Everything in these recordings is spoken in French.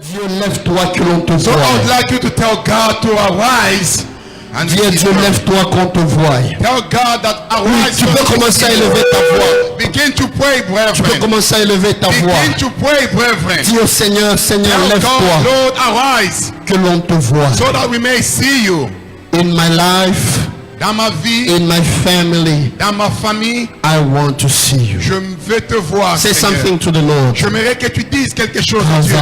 Dieu, lève-toi que l'on te So I would voie. like you to tell God to arise. And Dieu, lève-toi qu'on te voie. tell God that Oui, arise. tu peux commencer à élever ta voix. Begin to pray, Tu peux brethren. commencer à élever ta voix. Begin to pray, brethren. Dis au Seigneur, Seigneur, Tell God, lève-toi Lord, arise. que l'on te voie. So that we may see you. In my life, Dans ma vie, in my family, dans ma famille, I want to see you. je veux te voir, Say Seigneur. something to the Lord. J'aimerais que tu dises quelque chose à Dieu.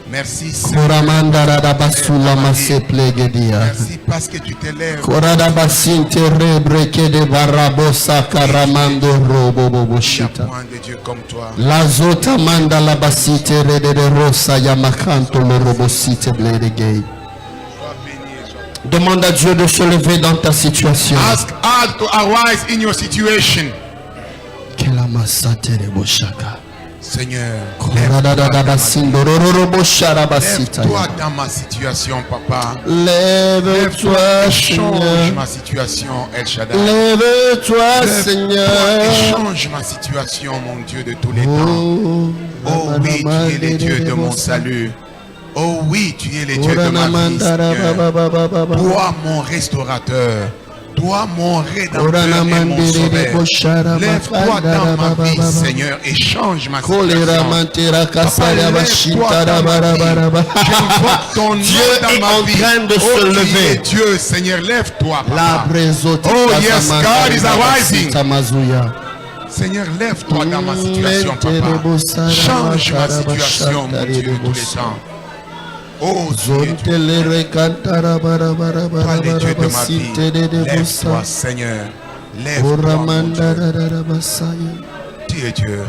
Merci, Seigneur. Merci parce que tu t'élèves. Il y a point de Dieu comme toi. La zota manda la basite rede de rosa yamakanto le robosite blede gay. Demande à Dieu de se lever dans ta situation. Ask God to arise in your situation. Seigneur, lève-toi dans ma situation, papa. Lève-toi, Change Seigneur. ma situation, El Shaddai. Lève-toi, Lève-toi Seigneur. et change ma situation, mon Dieu de tous les temps. Oh oui, tu es le Dieu de mon salut. Oh oui, tu es le Dieu de ma vie, Seigneur. Toi, mon restaurateur. Toi, mon rédempteur et mon sauveur. Lève-toi dans ma vie, Seigneur, et change ma situation. Papa, lève-toi dans ma vie. J'invoque ton nom Dieu dans est ma en vie. train de Oh, se tu lever. es Dieu, Seigneur, lève-toi, papa. Oh Oh, yes, God is arising. Seigneur, lève-toi dans ma situation, papa. Change ma situation, mon Dieu, de tous les temps. Oh, tu es Dieu. Toi, le Dieu de ma vie. Lève-toi, Seigneur. Lève-toi, mon Dieu. Tu es Dieu.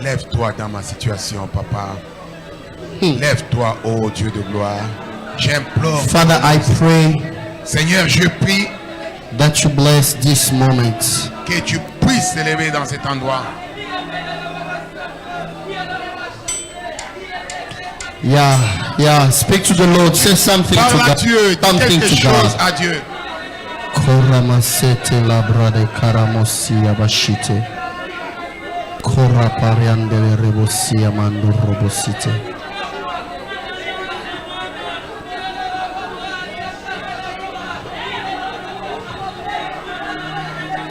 Lève-toi dans ma situation, papa. Lève-toi, oh Dieu de gloire. J'implore. Father, I pray Seigneur, je prie that you bless this moment. que tu puisses s'élever dans cet endroit. Yeah. Speak to the Lord. Say something to Parle à God. Dieu. Dis Something quelque to chose God. à Dieu. Koramasete labrade karamosi abashite. Kora pariandele rebosi amando robosite.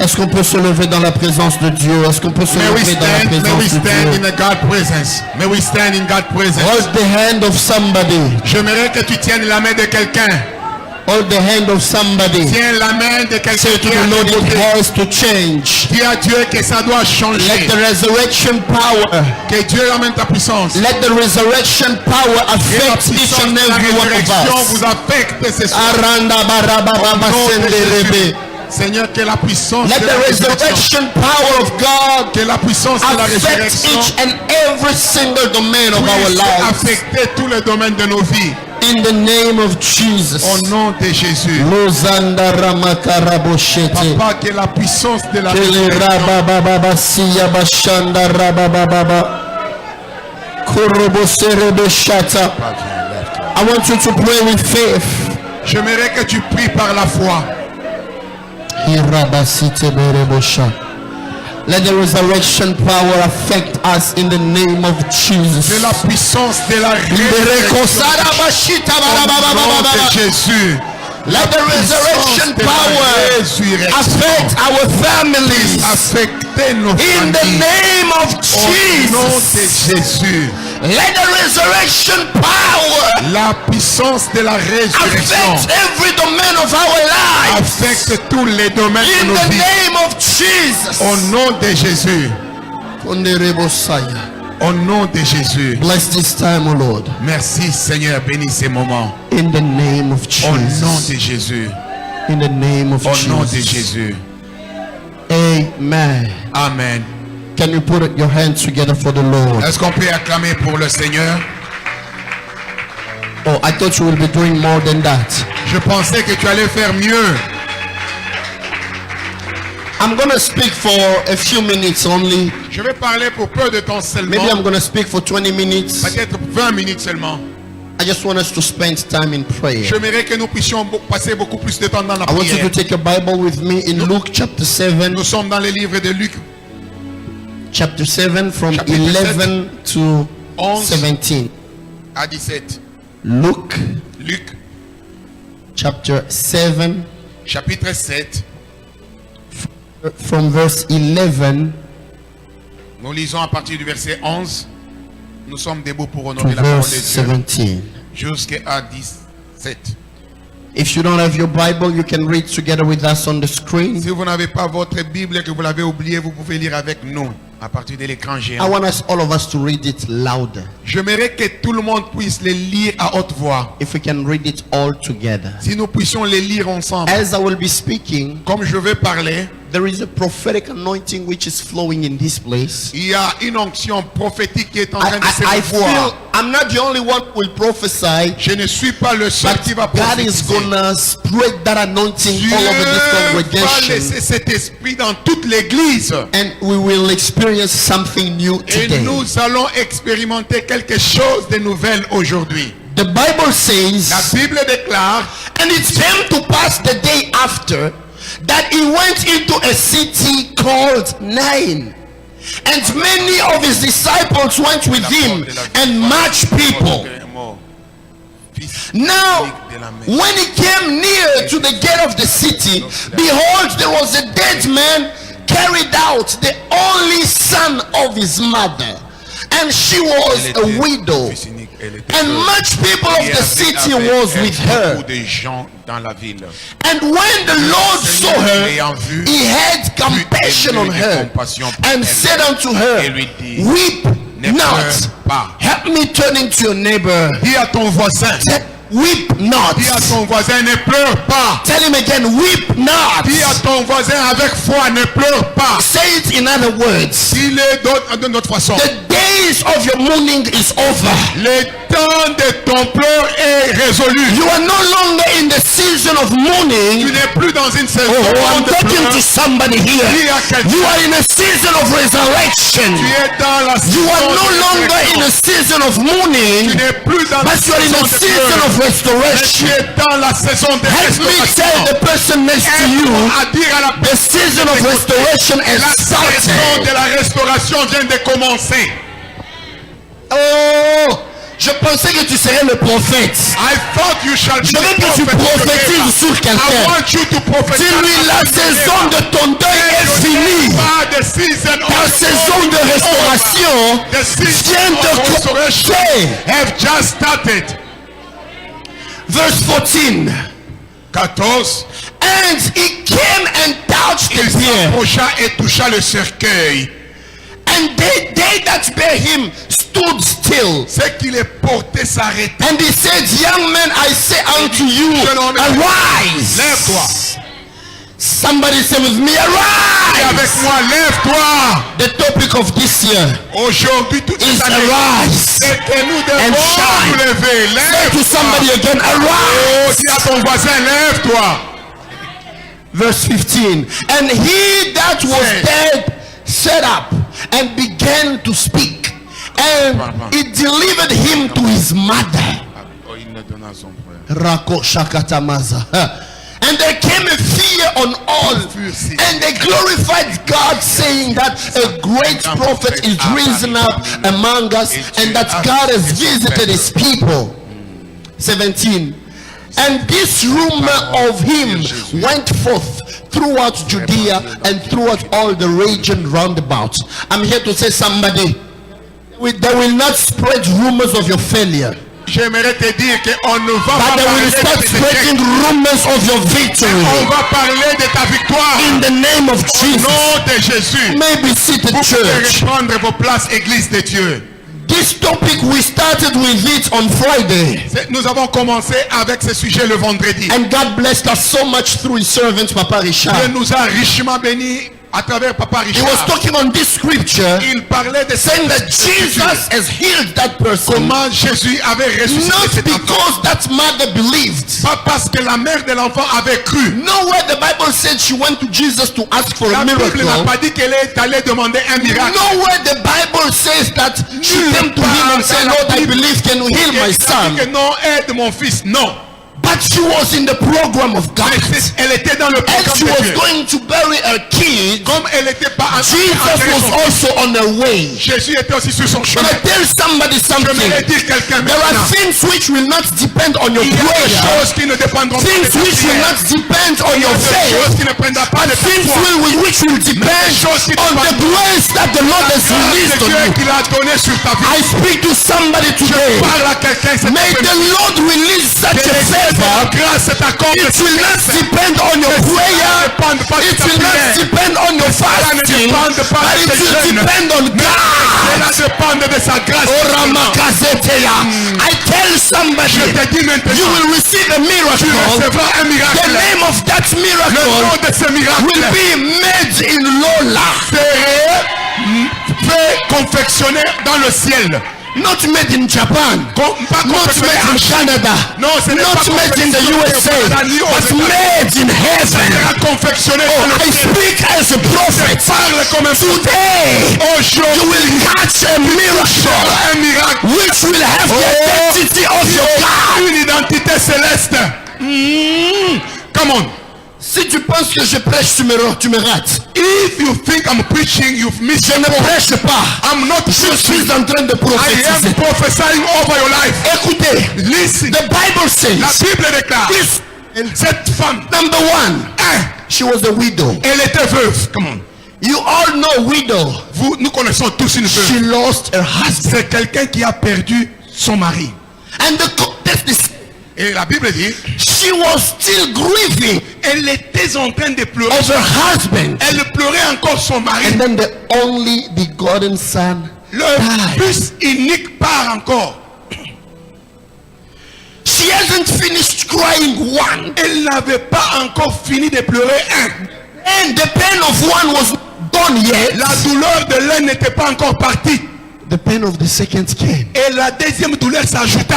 Est-ce qu'on peut se lever dans la présence de Dieu? Est-ce qu'on peut se May we lever dans la stand présence de in Dieu? the God presence. May we stand in God presence. Hold the hand of somebody. J'aimerais que tu tiennes la main de quelqu'un. Hold the hand of somebody. Tiens la main de quelqu'un Say to qui the Lord, it a has to change. Dis à Dieu que ça doit changer. Let the resurrection power, Que Dieu amène ta puissance. let the resurrection power Que la affect each puissance and de la every one of résurrection us. vous affecte ce soir. Aranda barababa Au nom de sende Jésus. rebe. Seigneur, que la puissance Let de the la résurrection, resurrection power of God que la puissance de la affect résurrection each and every single domain of our puisse lives. affecter tous les domaines de nos vies. In the name of Jesus. Au nom de Jésus. Lozanda ramakaraboshete. Papa, que la puissance de la Kele résurrection rabababa siya bashanda rabababa. Koroboserebe shata. Papa, viens, lève-toi. I want you to pray with faith. J'aimerais que tu pries par la foi. Let the resurrection power affect us in the name of Jesus. Que la puissance de la résurrection au nom de Jésus. Let the resurrection power affect our families affecter nos in the familles. name of Au nom de Jesus. Jésus. Let the resurrection power La puissance de la résurrection affect every domain of our lives affecte tous les domaines de in nos the vies. name of Jesus. Au nom de Jésus. Au nom de Jésus. Bless this time, O Lord. Merci Seigneur, bénis ces moments. In the name of Au nom Jesus. de Jésus. In the name of Au nom de Jesus. Jésus. Amen. Amen. Can you put your hands together for the Lord? Est-ce qu'on peut acclamer pour le Seigneur? Oh, I thought you will be doing more than that. Je pensais que tu allais faire mieux. I'm going to speak for a few minutes only. Je vais parler pour peu de temps seulement. Maybe I'm going to speak for 20 minutes. Peut-être 20 minutes seulement. I just want us to spend time in prayer. J'aimerais que nous puissions passer beaucoup plus de temps dans la I want you prière. to take your Bible with me in Luke chapter 7. Nous sommes dans le livre de Luc. chapter 7 from Chapitre 11 to 11 17. à 17. Luke Luc, chapter 7 chapitre 7. from verse 11 Nous lisons à partir du verset 11. Nous sommes debout pour to honorer la parole verse de Dieu. 17. Jusqu'à 17. If you don't have your Bible, you can read together with us on the screen. Si vous n'avez pas votre Bible et que vous l'avez oublié, vous pouvez lire avec nous à partir de l'écran I géant. want us, all of us, to read it louder. J'aimerais que tout le monde puisse les lire à haute voix. If we can read it all together. Si nous puissions les lire ensemble. As I will be speaking, Comme je vais parler, there is a prophetic anointing which is flowing in this place. il y a une onction prophétique qui est en train de I feel s'élever. I'm not the only one who will prophesy, Je ne suis pas le seul but qui va God is prophétiser. gonna spread that anointing Dieu all over this va congregation, laisser cet esprit dans toute l'église. and we will experience something new Et today. nous allons expérimenter quelque chose de nouvel aujourd'hui. The Bible says, La Bible déclare, and it came to pass the day after that he went into a city called Nain, and many of his disciples went with him, and much people. Now, when he came near to the gate of the city, behold, there was a dead man carried out, the only son of his mother, and she was a widow, and much people of the city was with her. And when the Lord saw her, he had compassion on her and said unto her, weep not. Help me turning to your neighbor. Dis à ton voisin, Weep not. dis à ton voisin, ne pleure pas. Tell him again, weep not. Dis à ton voisin avec foi, ne pleure pas. Say it in other words. Dis-le d'une autre façon. The days of your mourning is over. Le temps de ton pleur est résolu. You are no longer in the season of Tu mourning. n'es plus dans une saison Oh, I'm de talking pleurs. to somebody here. Dis à quelqu'un, You are in a season of resurrection. tu es dans la You are saison no de longer in résurrection. a season of Tu mourning, n'es plus dans la but you are in saison a de season pleurs. of Mais tu restoration. es dans la saison de Help me tell restauration. the person next to Aide-moi you, à dire à la the season of restoration la has saison de started. la restauration vient de commencer. Oh, je pensais que tu serais le prophète. I thought you shall be Je veux the que tu prophet prophétises sur I quelqu'un. want you to prophesy. Dis-lui, la saison de ton deuil est finie. The season Ta of saison de restauration The season vient de of restoration commencer. have just started. Verse 14. 14. And he came and touched Il the bier. s'approcha et toucha le cercueil. And they that bare him stood still. C'est qu'il est porté s'arrêter. And he said, young man, I say unto you, Jeune homme, arise. lève-toi. Somebody say with me, Et arise. avec moi, lève-toi. The topic of this year Aujourd'hui, toute is cette année, arise. c'est que nous And devons shine. nous lever. Say to somebody Lève-toi. again, Oh, arise. dis à ton voisin, lève-toi. Verse 15. And he that was dead sat up and began to speak. And it delivered him to his mother. Oh, il le donna à son frère. Rako Shakatamaza. And there came a fear on all, and they glorified God, saying that a great prophet is risen up among us, and that God has visited his people. 17. And this rumor of him went forth throughout Judea and throughout all the region round about. I'm here to say somebody, they will not spread rumors of your failure, J'aimerais te dire qu'on ne va but pas they parler will de start tes spreading échecs. rumors of your On victory. va parler de ta victoire. In the name of Au Jesus. nom de Jésus. Maybe seated Vous pouvez church. reprendre vos places, Église de Dieu. This topic, we started with it on Friday. Nous avons commencé avec ce sujet le vendredi. And God blessed us so much through his servant, Papa Dieu Richard. nous a richement bénis à travers Papa He was Richard. talking on this scripture, Il parlait de saying that cette Jesus écriture. has healed that person, Comment Jésus avait ressuscité not cet enfant. because that mother believed. Pas parce que la mère de l'enfant avait cru. Nowhere the Bible said she went to Jesus to ask for La a Bible n'a miracle. pas dit qu'elle est allée demander un miracle. Nowhere the Bible says that she came to him and said, Lord, I believe, can you heal my Elle a dit son? que non, aide mon fils. Non. But But she was in the program of God. Elle était dans le And programme she de was Dieu. going to bury her kid. Comme elle n'était pas Jesus was also on her way. Jésus était aussi sur son Can chemin. I tell somebody Je something? voulais dire quelqu'un There are maintenant. things which will not depend on your Il y a des prayer. choses qui ne dépendront pas de Things ta which will prière. not depend on Il y a your des faith. choses qui ne dépendront pas de ta Things foi. which will depend on the grace that the Lord has Grâce released de on Dieu you. qu'il a donné sur ta vie. I speak to somebody Je today. parle à quelqu'un cette May the après-midi. Lord release such a favor. Grâce cet accord de It will not grâce. depend on your prayer. Dépende pas de It ta will not prière. depend on your fasting. dépend pas But de it tes will jeûnes. depend on God. Cela dépend de sa grâce. I tell somebody, Je te dis maintenant, you will receive a tu miracle. recevras un The miracle. name of that Le nom miracle de ce miracle will be made in Lola. serait fait confectionner dans le ciel. Not made in Japan. Pas Not confectionné made en in Chine. Canada. Non, ce n'est Not pas made in the confectionné au USA. Canada, ni aux But États-Unis. made in heaven. Sera confectionné Oh, dans le I ciel. speak as a prophet. Parle comme un prophète. Today, you Aujourd'hui, will catch a miracle un miracle. which will have the identity of your God. Une identité céleste. Come on. Si tu penses que je prêche, tu me rates. If you think I'm preaching, you've missed Je the ne point. prêche pas. I'm not Je preaching. suis en train de I prophétiser. am prophesying over your life. Écoutez, Listen. the Bible La says, Bible déclare, this, cette femme, number one, she was a widow. elle était veuve. Come on. You all know widow. Nous connaissons tous une She veuve. lost her husband. C'est quelqu'un qui a perdu son mari. And the context is, Et la Bible dit, she was still grieving elle était en train de pleurer. of her husband. Elle pleurait encore son mari. And then the only begotten son Le died. fils unique part encore. She hasn't finished crying one. Elle n'avait pas encore fini de pleurer un. And the pain of one was done yet. La douleur de l'un n'était pas encore partie. The pain of the second came. Et la deuxième douleur s'ajouta.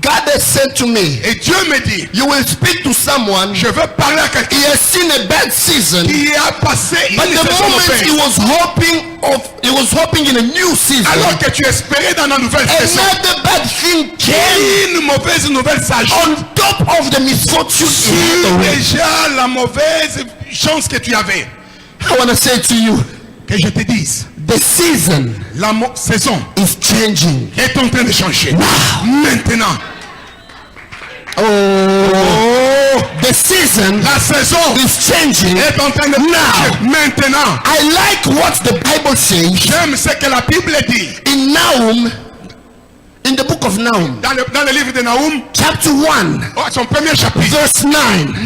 God has said to me, Et Dieu me dit, you will speak to someone. je veux parler à He quelqu'un has seen a bad season. qui a passé une But the saison moment he mauvaise. was hoping in a new season, Alors que tu espérais dans la nouvelle saison, another bad thing came une mauvaise nouvelle s'ajoute on top of the misfortune sur he had already. déjà la mauvaise chance que tu avais. I want to say to you, Que je te dise, the season la saison is changing. est en train de changer. Maintenant, Oh, the season la saison is changing. est en train de changer. Maintenant, I like what the Bible says j'aime ce que la Bible dit in Nahum, in the book of Nahum, dans le livre de Nahum, chapter 1, son premier chapitre, verse 9.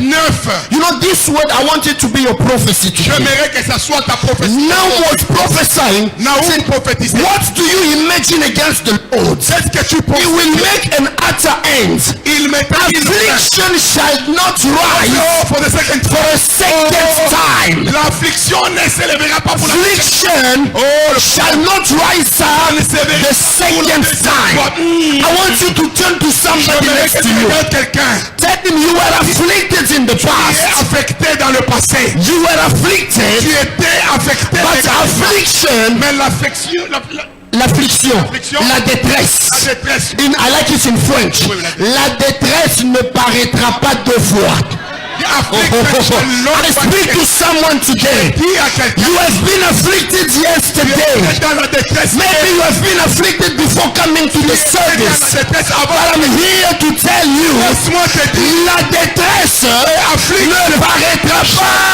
9. You know, this word, I want it to be your prophecy today. J'aimerais que ça soit ta prophétie. Nahum was prophesying. Nahum prophétisait. What do you imagine against the Lord? C'est ce que tu He will penses. make an utter end. Il mettra une Affliction shall not rise Oh, for the second for a second time. L'affliction ne s'élèvera pas pour la Affliction shall not rise up the second time. I want you to turn to somebody J'aimerais que next to tu you. regardes quelqu'un Tell him you were afflicted in the qui est past. affecté dans le passé. You were Tu afflicted, étais affecté. but affliction, Mais l'affliction, l'affliction, la détresse. la détresse. I like it in French. La détresse ne paraîtra pas deux fois. I speak to someone today. Dis à quelqu'un, You have been afflicted tu yesterday. es dans la détresse. Maybe you have been afflicted before coming to the service. Dans la détresse But avant. I'm here to tell you, Laisse-moi te dire, la détresse ne paraîtra pas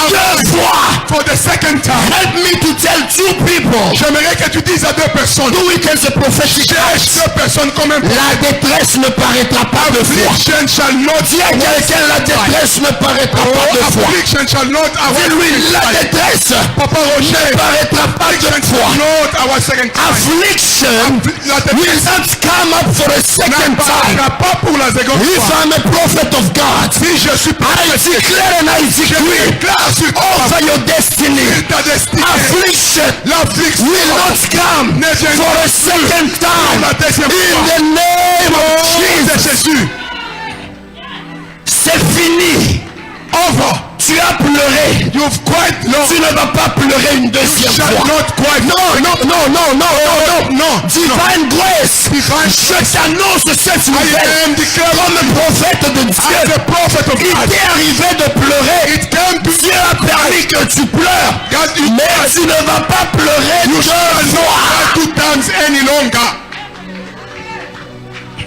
deux fois. for the second time. Help me to tell two people. J'aimerais que tu dises à deux personnes. Do it as a prophetic act. Deux personnes comme un La détresse ne paraîtra pas deux fois. affliction shall not Dis à quelqu'un, la détresse ne paraîtra pas deux fois. affliction shall not Dis-lui, la détresse Papa Roger, ne paraîtra pas deux fois. not our second time. Affliction La will détresse not come up for a second time. n'apparaîtra pas pour la seconde If fois. I'm a prophet of God, Si je suis I declare and I decree déclare sur over your destiny. ta destinée, Affliction l'affliction will not come for a second time. la deuxième In fois. the name of de Jesus. Jésus. C'est fini. Over. Tu as pleuré. You've cried, Lord. Tu ne vas pas pleurer une deuxième Shall fois. not cry. Non, non, non, non, non, non, non. Non. divine grace. Je t'annonce cette nouvelle comme un prophète de Dieu. Il t'est arrivé de pleurer. Dieu a permis que tu pleures. Mais tu ne vas pas pleurer deux fois.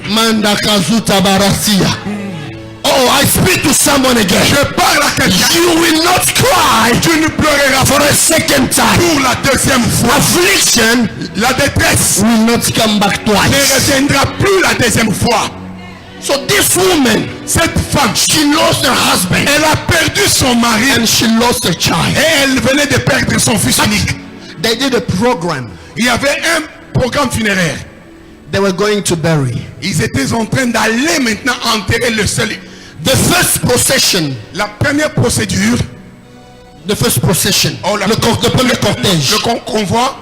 Manda kazuta barasia. Oh, I speak to someone again. Je parle à quelqu'un. You will not cry. Tu ne pleureras For a second time. pour la deuxième fois. Affliction, La détresse will not come back ne twice. reviendra plus la deuxième fois. So this woman, Cette femme, she lost her husband elle a perdu son mari and she lost her child. et elle venait de perdre son fils unique. They did a program. Il y avait un programme funéraire. They were going to bury. Ils étaient en train d'aller maintenant enterrer le seul. The first procession. La première procédure, The first procession. oh, Le premier cortège. le convoi,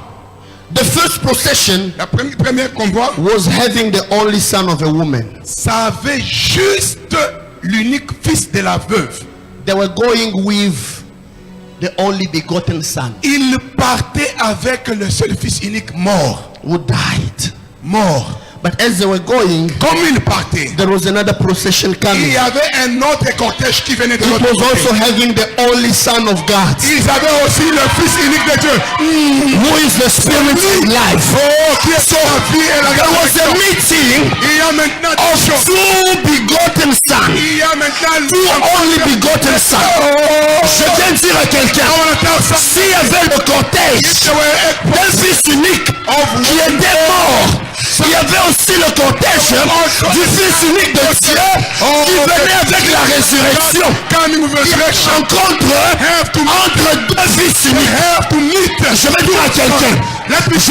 The first procession la première convoi, was having the only son of a woman. ça avait juste l'unique fils de la veuve. They were going with the only begotten son Il partait avec le seul fils unique mort. who died. Mort. But as they were going, Comme il partait, there was another procession il coming. y avait un autre cortège qui venait de It l'autre was côté. also having the only son of God, Ils avaient aussi le fils unique de Dieu. who is the spirit of life. Oh, qui est son vie et la There was a résurrection. meeting Il y a maintenant des of choses. two begotten sons. Il y a maintenant Two only begotten sons. Je viens de dire à quelqu'un, s'il y avait le cortège d'un fils unique qui était mort, il y avait aussi le cortège du fils unique de Dieu qui venait avec la résurrection. Il y a une rencontre entre deux fils uniques. Je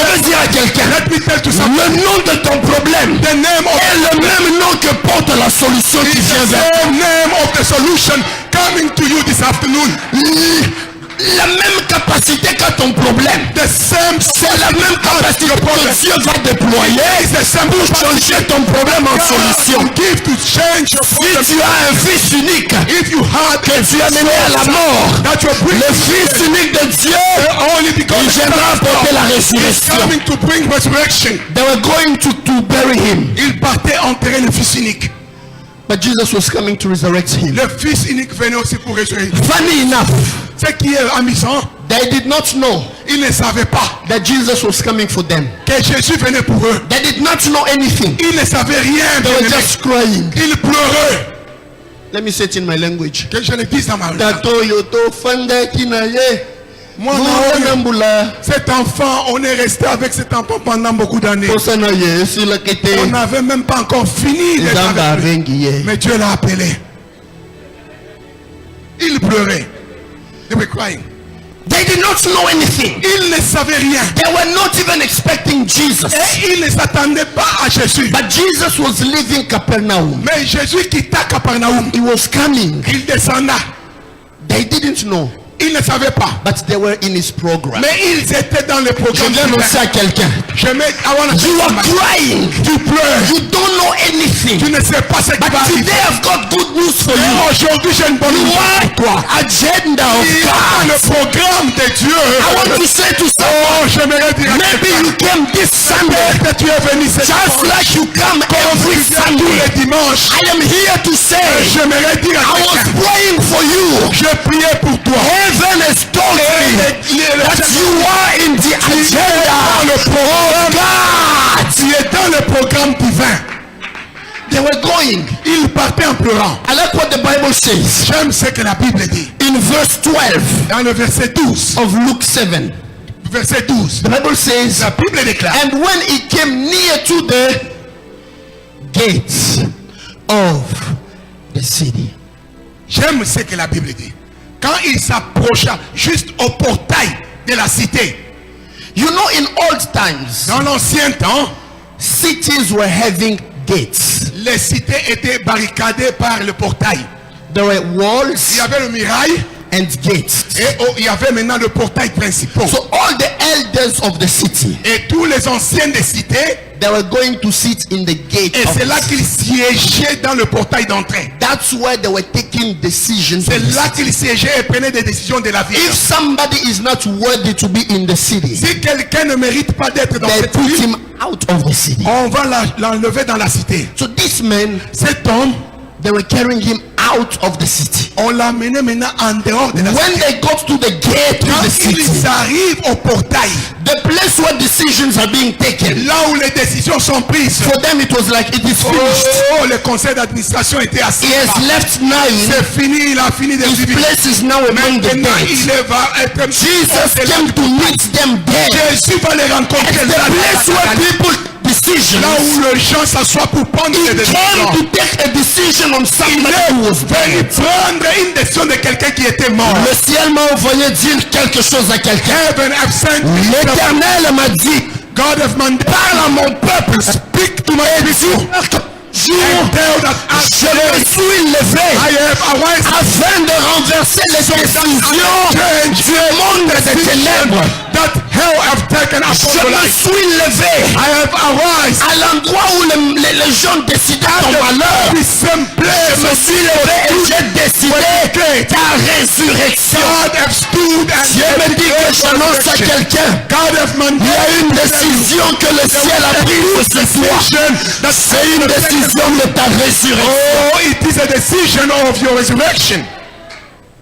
vais dire à quelqu'un, le nom de ton problème est le même nom que porte la solution qui vient vers toi. name of the solution coming to you this afternoon. La même capacité qu'a ton problème, c'est la même capacité que Dieu va déployer pour changer ton problème en solution. Si tu as un fils unique que tu as mené à la mort, le fils unique de Dieu, il viendra apporter la résurrection. They were going to bury him, Il partait enterrer le fils unique. but Jesus was coming to resurrect him. Le fils unique venait aussi pour résurrecter. Funny enough, Ce qui est amusant, they did not know ils ne savaient pas that Jesus was coming for them. que Jésus venait pour eux. They did not know anything. Ils ne savaient rien. They were just crying. Ils pleuraient. Let me say it in my language. Que je le dise dans ma langue. Tato yoto fanda kinaye. Moi, Mwana nambula. cet enfant, on est resté avec cet enfant pendant beaucoup d'années. Posana ye sila kete. On n'avait même pas encore fini d'être Zamba avec lui. rengi ye. Mais Dieu l'a appelé. Il pleurait. They were crying. They did not know anything. Ils ne savaient rien. They were not even expecting Jesus. Et ils ne s'attendaient pas à Jésus. But Jesus was leaving Capernaum. Mais Jésus quitta Capernaum. He was coming. Il descenda. They didn't know. Ils ne savaient pas. But they were in his program. Mais ils étaient dans le Je programme. viens annoncer à quelqu'un. You are crying. Tu pleures. You don't know anything. Tu ne sais pas ce qui But va arriver. today I've got good news for Mais you. aujourd'hui, j'ai une bonne You nouvelle pour toi. are agenda of Il y a le God. programme de Dieu. I want to say to Oh, someone, j'aimerais dire à maybe quelqu'un, you came this Sunday peut-être tu es venu cette just like you come every tous Sunday. les dimanches. I am here to say, J'aimerais dire à I was quelqu'un, praying for you. je priais pour toi. Heaven has told me that you are in the agenda of God. Tu es dans le programme divin. They were going. Il partait en pleurant. I like what the Bible says J'aime ce que la Bible dit. in verse 12 Dans le verset 12. of Luke 7. Verset 12. The Bible says, La Bible déclare. and when he came near to the gates of the city. J'aime ce que la Bible dit. Quand il s'approcha juste au portail de la cité. You know, in old times, Dans l'ancien temps, cities were having gates. les cités étaient barricadées par le portail. There were Il walls y avait le muraille and gates. et il y avait maintenant le portail principal. So all the elders of the city, Et tous les anciens des cités, they were going to sit in the gate. et of c'est the là city. qu'ils siégeaient dans le portail d'entrée. That's where they were taking making decisions. C'est là qu'il siégeait et prenait des décisions de la vie. If somebody is not worthy to be in the city, Si quelqu'un ne mérite pas d'être dans they cette put ville, him out of the city. on va l'enlever dans la cité. So this man, Cet homme, they were carrying him out of the city. on l'a mené maintenant en dehors de la When cité. they got to the gate of Quand the city, ils arrivent au portail, the place where decisions are being taken, là où les décisions sont prises, for them it was like it is finished. oh, le conseil d'administration était assis. He has left 9. C'est fini, il a fini de His vivre. place is now among the Maintenant, dead. il va être Jesus came to meet them there. Jésus va les rencontrer At the là, place where people decisions. là où les gens s'assoient pour prendre He des came décisions. to take a decision on Il somebody who was est venu dead. prendre une décision de quelqu'un qui était mort. Le ciel m'a envoyé dire quelque chose à quelqu'un. Heaven have sent L'Éternel m'a dit, God have mandate. parle à mon peuple, speak to my people. Jour, je me suis levé I have arise afin de renverser les décisions du monde des ténèbres. that hell have taken upon Je your me life. suis levé I have arise à l'endroit où les gens décidaient ton malheur. the same Je place. me suis levé et j'ai décidé ta résurrection. God have stood and Dieu me dit que j'annonce à quelqu'un. God have Il y a mandated une décision que le ciel a prise ce soir. C'est une décision de ta résurrection. Oh, it is a decision of your resurrection.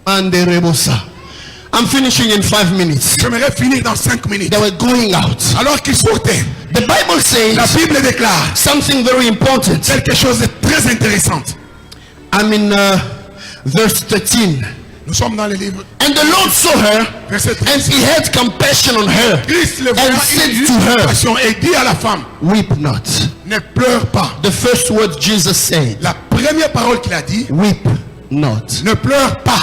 I'm finishing in 5 minutes. J'aimerais finir dans 5 minutes. They were going out. Alors qu'ils sortaient, The Bible la says Bible déclare something very important. quelque chose de très intéressant. I'm in verse 13. Nous sommes dans le livre And the Lord saw her, verset 13. and he had compassion on her, Christ le and voyant, said il eut to her, compassion et dit à la femme, weep not. ne pleure pas. The first word Jesus said, La première parole qu'il a dit, weep not. ne pleure pas.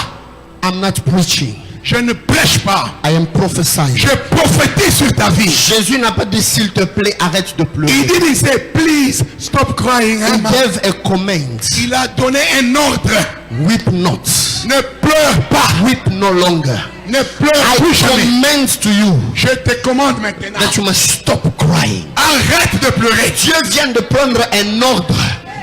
I'm not preaching. Je ne prêche pas. I am prophesying. Je prophétise sur ta vie. Jésus n'a pas dit s'il te plaît, arrête de Il pleurer. dit, il say, please stop crying. He gave a command. Il a donné un ordre. Weep not. Ne pleure pas. Weep no longer. Ne pleure I plus jamais. command to you Je te commande maintenant. that you must stop crying. Arrête de pleurer. Dieu vient de prendre un ordre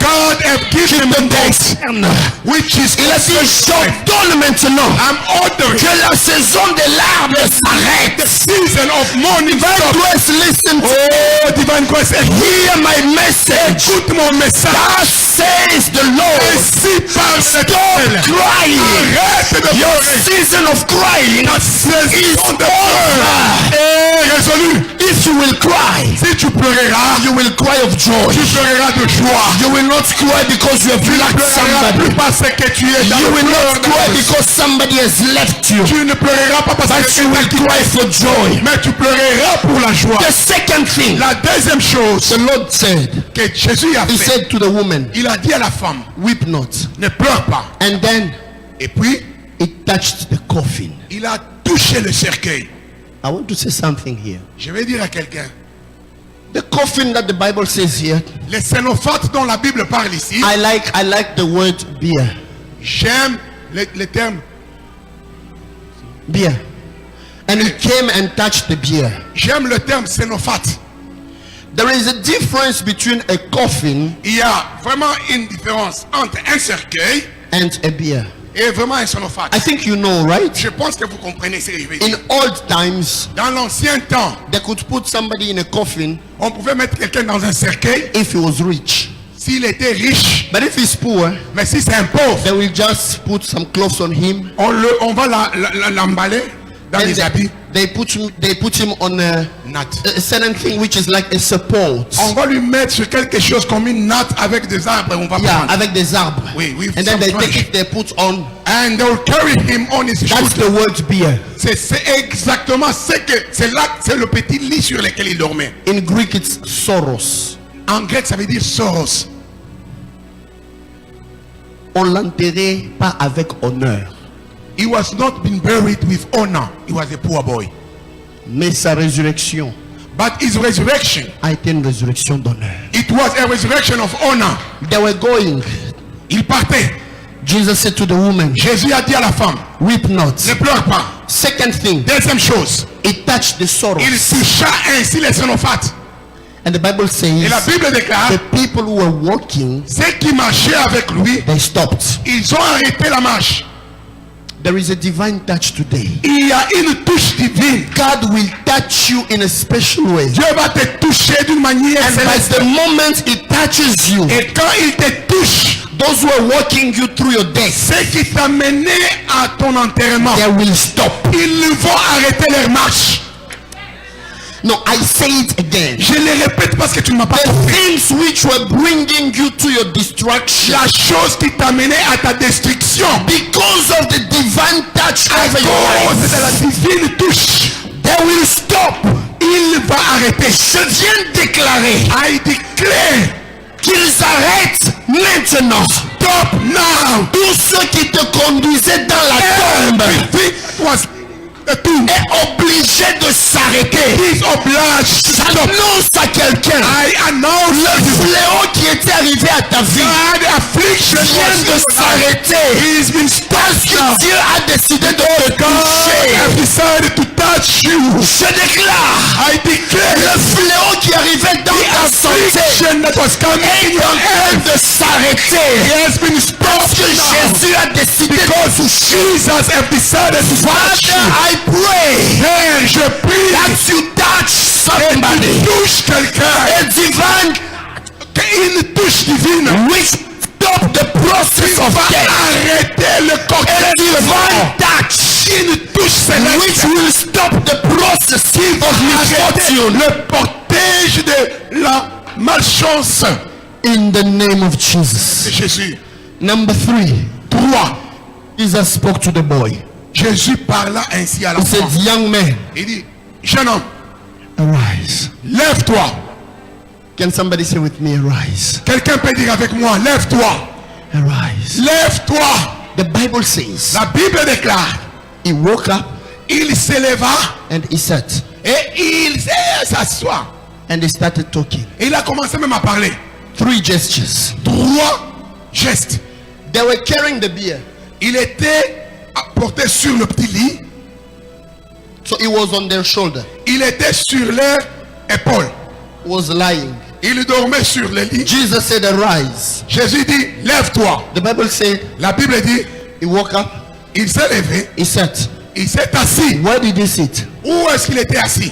God have qui given te me this, concerne. which is Il a dit, j'ordonne maintenant I'm ordering que la saison des larmes the s'arrête. season of mourning. Divine Stop. grace, listen to Oh, divine grace, hear my message. écoute mon message. Thus says the Lord. Ainsi parle Stop l'Éternel. crying. Arrête de Your pleurer. season of crying Ta is saison de pleurs over. est résolue. If you will cry, Si tu pleureras, you will cry of joy. tu pleureras de joie. You will not cry because you have Tu ne lacked pleureras plus somebody. parce que tu es dans You le will pleur not de cry la because somebody has left you. Tu ne pleureras pas parce But que you will cry for joy. mais tu pleureras pour la joie. The second thing La deuxième chose the Lord said, que Jésus a he fait, said to the woman, il a dit à la femme, weep not. ne pleure pas. And then Et puis, he touched the coffin. il a touché le cercueil. I want to say something here. Je vais dire à quelqu'un, The coffin that the Bible says here, les cénophates dont la Bible parle ici, I like the word beer. j'aime le terme, Beer. And he came and touched the beer. j'aime le terme cénophate. There is a difference between a coffin Il y a vraiment une différence entre un cercueil and a beer. et vraiment un cénophate. I think you know, right? Je pense que vous comprenez ce que je veux dire. In old times, Dans l'ancien temps, they could put somebody in a coffin on pouvait mettre quelqu'un dans un cercueil if he was rich. s'il était riche. But if he's poor, Mais si c'est un pauvre, they will just put some clothes on him. on va l'emballer dans And les habits. they put him on a Natte. certain thing which is like a support. On va lui mettre sur quelque chose comme une natte avec des arbres. On va Yeah, prendre. avec des arbres. Oui, oui, And then they sometimes. take it, they put on. And they will carry him on his That's shoulder. the word beer. C'est exactement ce que c'est là, c'est le petit lit sur lequel il dormait. In Greek, it's soros. En grec, ça veut dire soros. On l'enterrait pas avec honneur, He was not been buried with honor. He was a poor boy. mais sa résurrection But his resurrection, a été une résurrection d'honneur. it was a resurrection of honor. They were going. Il partait. Jesus said to the woman, Jésus a dit à la femme, weep not. ne pleure pas. Second thing, Deuxième chose, he touched the sorrow. il toucha ainsi les cénophates. And the Bible says Et la Bible déclare, the people who were walking, ceux qui marchaient avec lui, they stopped. ils ont arrêté la marche. There is a divine touch today. Il y a une touche divine. God will touch you in a special way. Dieu va te toucher d'une manière And by céleste. the moment He touches you, Et quand il te touche, those who are walking you through your death, ceux qui t'amenaient à ton enterrement, they will stop. ils vont arrêter leur marche. No, I say it again. Je le répète parce que tu ne m'as pas The compris. things which were bringing you to your destruction, La chose qui t'amenait à ta destruction, because of the divine touch à over your cause de life, la divine touche, they will stop. il va arrêter. Je viens de déclarer I declare, qu'ils arrêtent maintenant. stop now. Tous ceux qui te conduisaient dans la tombe Everything was tout est obligé de s'arrêter. is obliged to stop. J'annonce à quelqu'un, I announce le fléau qui était arrivé à ta vie God affliction vient de s'arrêter. He's been Parce stopped que now. Dieu a décidé de te God has toucher. decided to touch you. Je déclare, I declare le fléau qui arrivait dans ta santé affliction that was coming in est your en train health de s'arrêter. has been Parce stopped que now. Jésus a décidé de Because toucher. Jesus has decided to touch Father, you. I pray Père, je prie that you touch et somebody. tu touches quelqu'un. A divine Une touche divine which stop the process of va death. arrêter le A cortège de divine mort. touch Une touche which céleste will stop the process of arrêter misfortune. le cortège de la malchance. In the name of C'est Jesus. Jésus. Number 3. 3. Jesus spoke to the boy. Jésus parla ainsi à He said, l'enfant. young man, Il dit, jeune homme, arise. lève-toi. Can somebody say with me, arise? Quelqu'un peut dire avec moi, lève-toi. Arise. Lève-toi. The Bible says, La Bible déclare, he woke up il s'éleva and he sat et il s'assoit. and he started talking. Et il a commencé même à parler. 3 gestures. 3 gestes. They were carrying the beer. Il était porté sur le petit lit. So he was on their shoulder. Il était sur leur épaule. Was lying. Il dormait sur le lit. Jesus said, arise. Jésus dit, lève-toi. The Bible said, La Bible dit, he woke up, il s'est levé, he sat. il s'est assis. Where did he sit? Où est-ce qu'il était assis?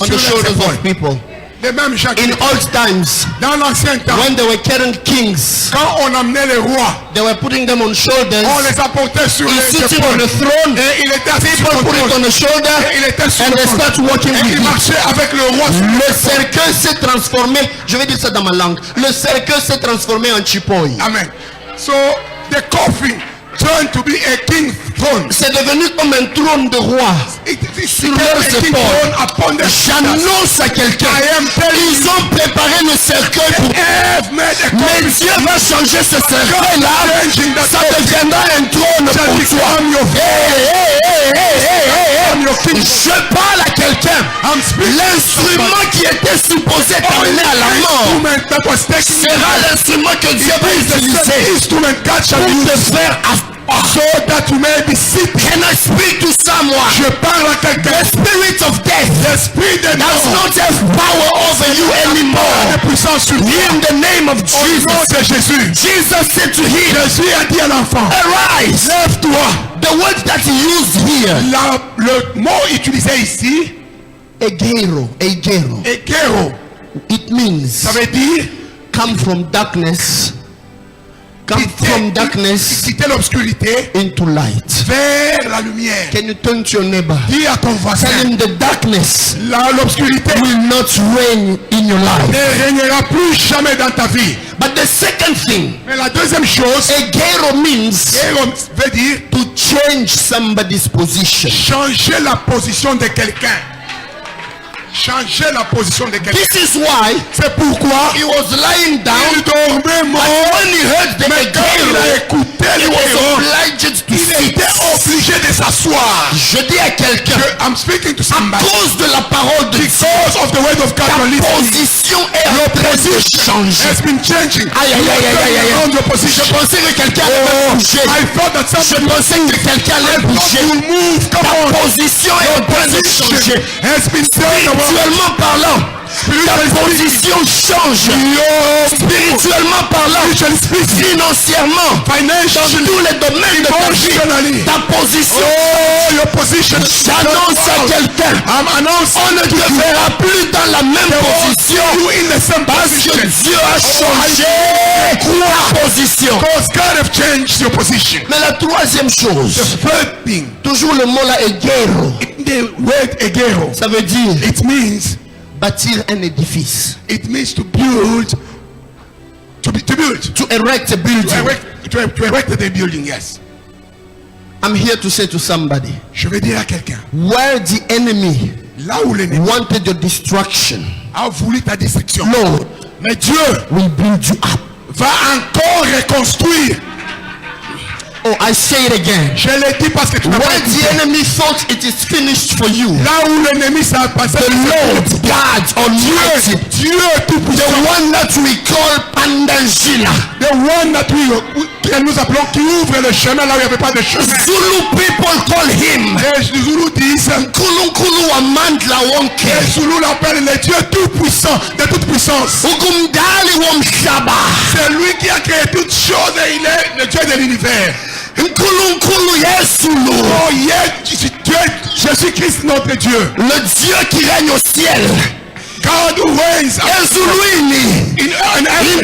On Sur the les shoulders épaules. of people. Les mêmes gens qui, In old times, dans l'ancien temps, when they were carrying kings, quand on amenait les rois, they were putting them on shoulders. on les apportait sur He's les sitting on épaules. the throne. Et il était assis sur People le put it on trône. the shoulder Et il était sur and le they trône. start walking Et with il him. marchait avec le roi sur Le cercueil s'est transformé, je vais dire ça dans ma langue, le cercueil s'est transformé en chipoi. Amen. So the coffin turned to be a king throne. C'est devenu comme un trône de roi. It Sur became leurs a king épaules. throne upon the shoulders. J'annonce à quelqu'un, I am telling ils ont préparé le cercueil pour Have made a mais coffin. Dieu va changer ce cercueil-là, ça deviendra un trône Shall pour toi. become your Hey. your king. Je parle à quelqu'un. I'm speaking. L'instrument qui était supposé t'amener à la mort Instrument that was taken sera l'instrument que Dieu va utiliser instrument God shall pour te use faire so that you may be sick. Can I speak to someone? Je parle à quelqu'un. The spirit of death L'esprit de does mort not have power over you a anymore. puissance sur toi. In the name of Au nom Jesus, de Jésus. Jesus said to him, Jésus a dit à l'enfant, arise. lève-toi. The word that he used here, Le mot utilisé ici, egero, ekero, it means ça veut dire come from darkness, quitter l'obscurité into light. vers la lumière. Can you turn to your neighbor? Dis à ton voisin, Tell him the darkness l'obscurité will not reign in your life. ne régnera plus jamais dans ta vie. But the second thing, Mais la deuxième chose, egero means ekero veut dire to change somebody's position. changer la position de quelqu'un. Changer la position de quelqu'un. This is why C'est pourquoi he was lying down. il dormait But mort. when he heard the Mais quand il a egero, écouté he le was héros, obliged to il sit. était obligé de s'asseoir. Je dis à quelqu'un, I'm speaking to à somebody. cause de la parole de Dieu, Because of the word of God, ta you're listening. position est en train de changer. Has been changing. Aïe, aïe, aïe, aïe, aïe, aïe. Your position. Je pensais que quelqu'un allait bouger. I thought that Je somebody pensais que quelqu'un allait bouger. will move. Come Ta on. position est en train de changer. Has been turned around. Spirituellement parlant, ta position change. Spirituellement parlant, financièrement, dans tous les domaines de ta vie, ta position. J'annonce à quelqu'un, on ne te verra plus dans la même position parce que Dieu a changé ta position. Mais la troisième chose, toujours le mot là est guerre. Ça veut dire bâtir un édifice. It means to build. To erect a building. To erect the building, yes. I'm here to say to somebody. Je vais dire à quelqu'un. Where the enemy là où l'ennemi wanted your destruction, a voulu ta destruction. Lord, mais Dieu will build you up. Va encore reconstruire. Oh, I say it again. Je l'ai dit parce que tu m'as Where the enemy thought it is finished for you, là où l'ennemi s'est passé, the Lord God Almighty, Dieu tout-puissant, the one that we call Pandangila, the one that que nous appelons qui ouvre le chemin là où il n'y avait pas de chemin. Zulu people call him. Les Zulu disent Nkulunkulu Amandla Wonke. Les Zulu l'appellent le Dieu tout-puissant, de toute puissance. Ugumdali Womshaba. C'est lui qui a créé toutes choses et il est le Dieu de l'univers. Nkulunkulu Yesulu. Oh Dieu, Jésus-Christ notre Dieu. Le Dieu qui règne au ciel. God who reigns in heaven.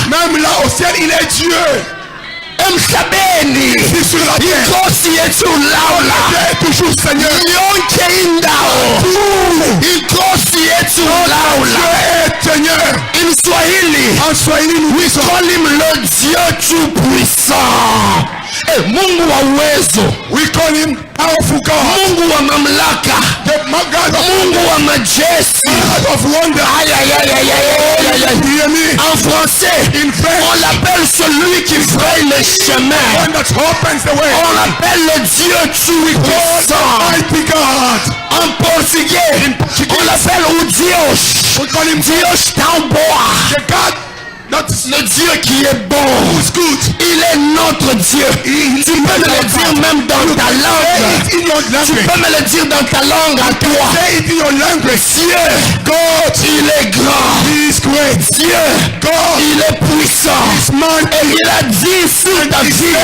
Même là au ciel, il est Dieu. Ici sur la terre. Il est toujours Seigneur. Dieu est Seigneur. En Swahili, we call him le Dieu tout-puissant. Mungu wa uwezo. We call him powerful God. Mungu wa mamlaka. Mungu wa majesty. God of wonder. En français, on l'appelle celui qui fraye les chemins. On l'appelle le Dieu tout-puissant. En portugais, on l'appelle o Deus. Deus tão boa. Le Dieu qui est bon, il est notre Dieu. Tu peux me le dire même dans ta langue. Tu peux me le dire dans ta langue à toi. Dieu, God, il est grand. Dieu, God, il est puissant. Et il a dit sur ta vie,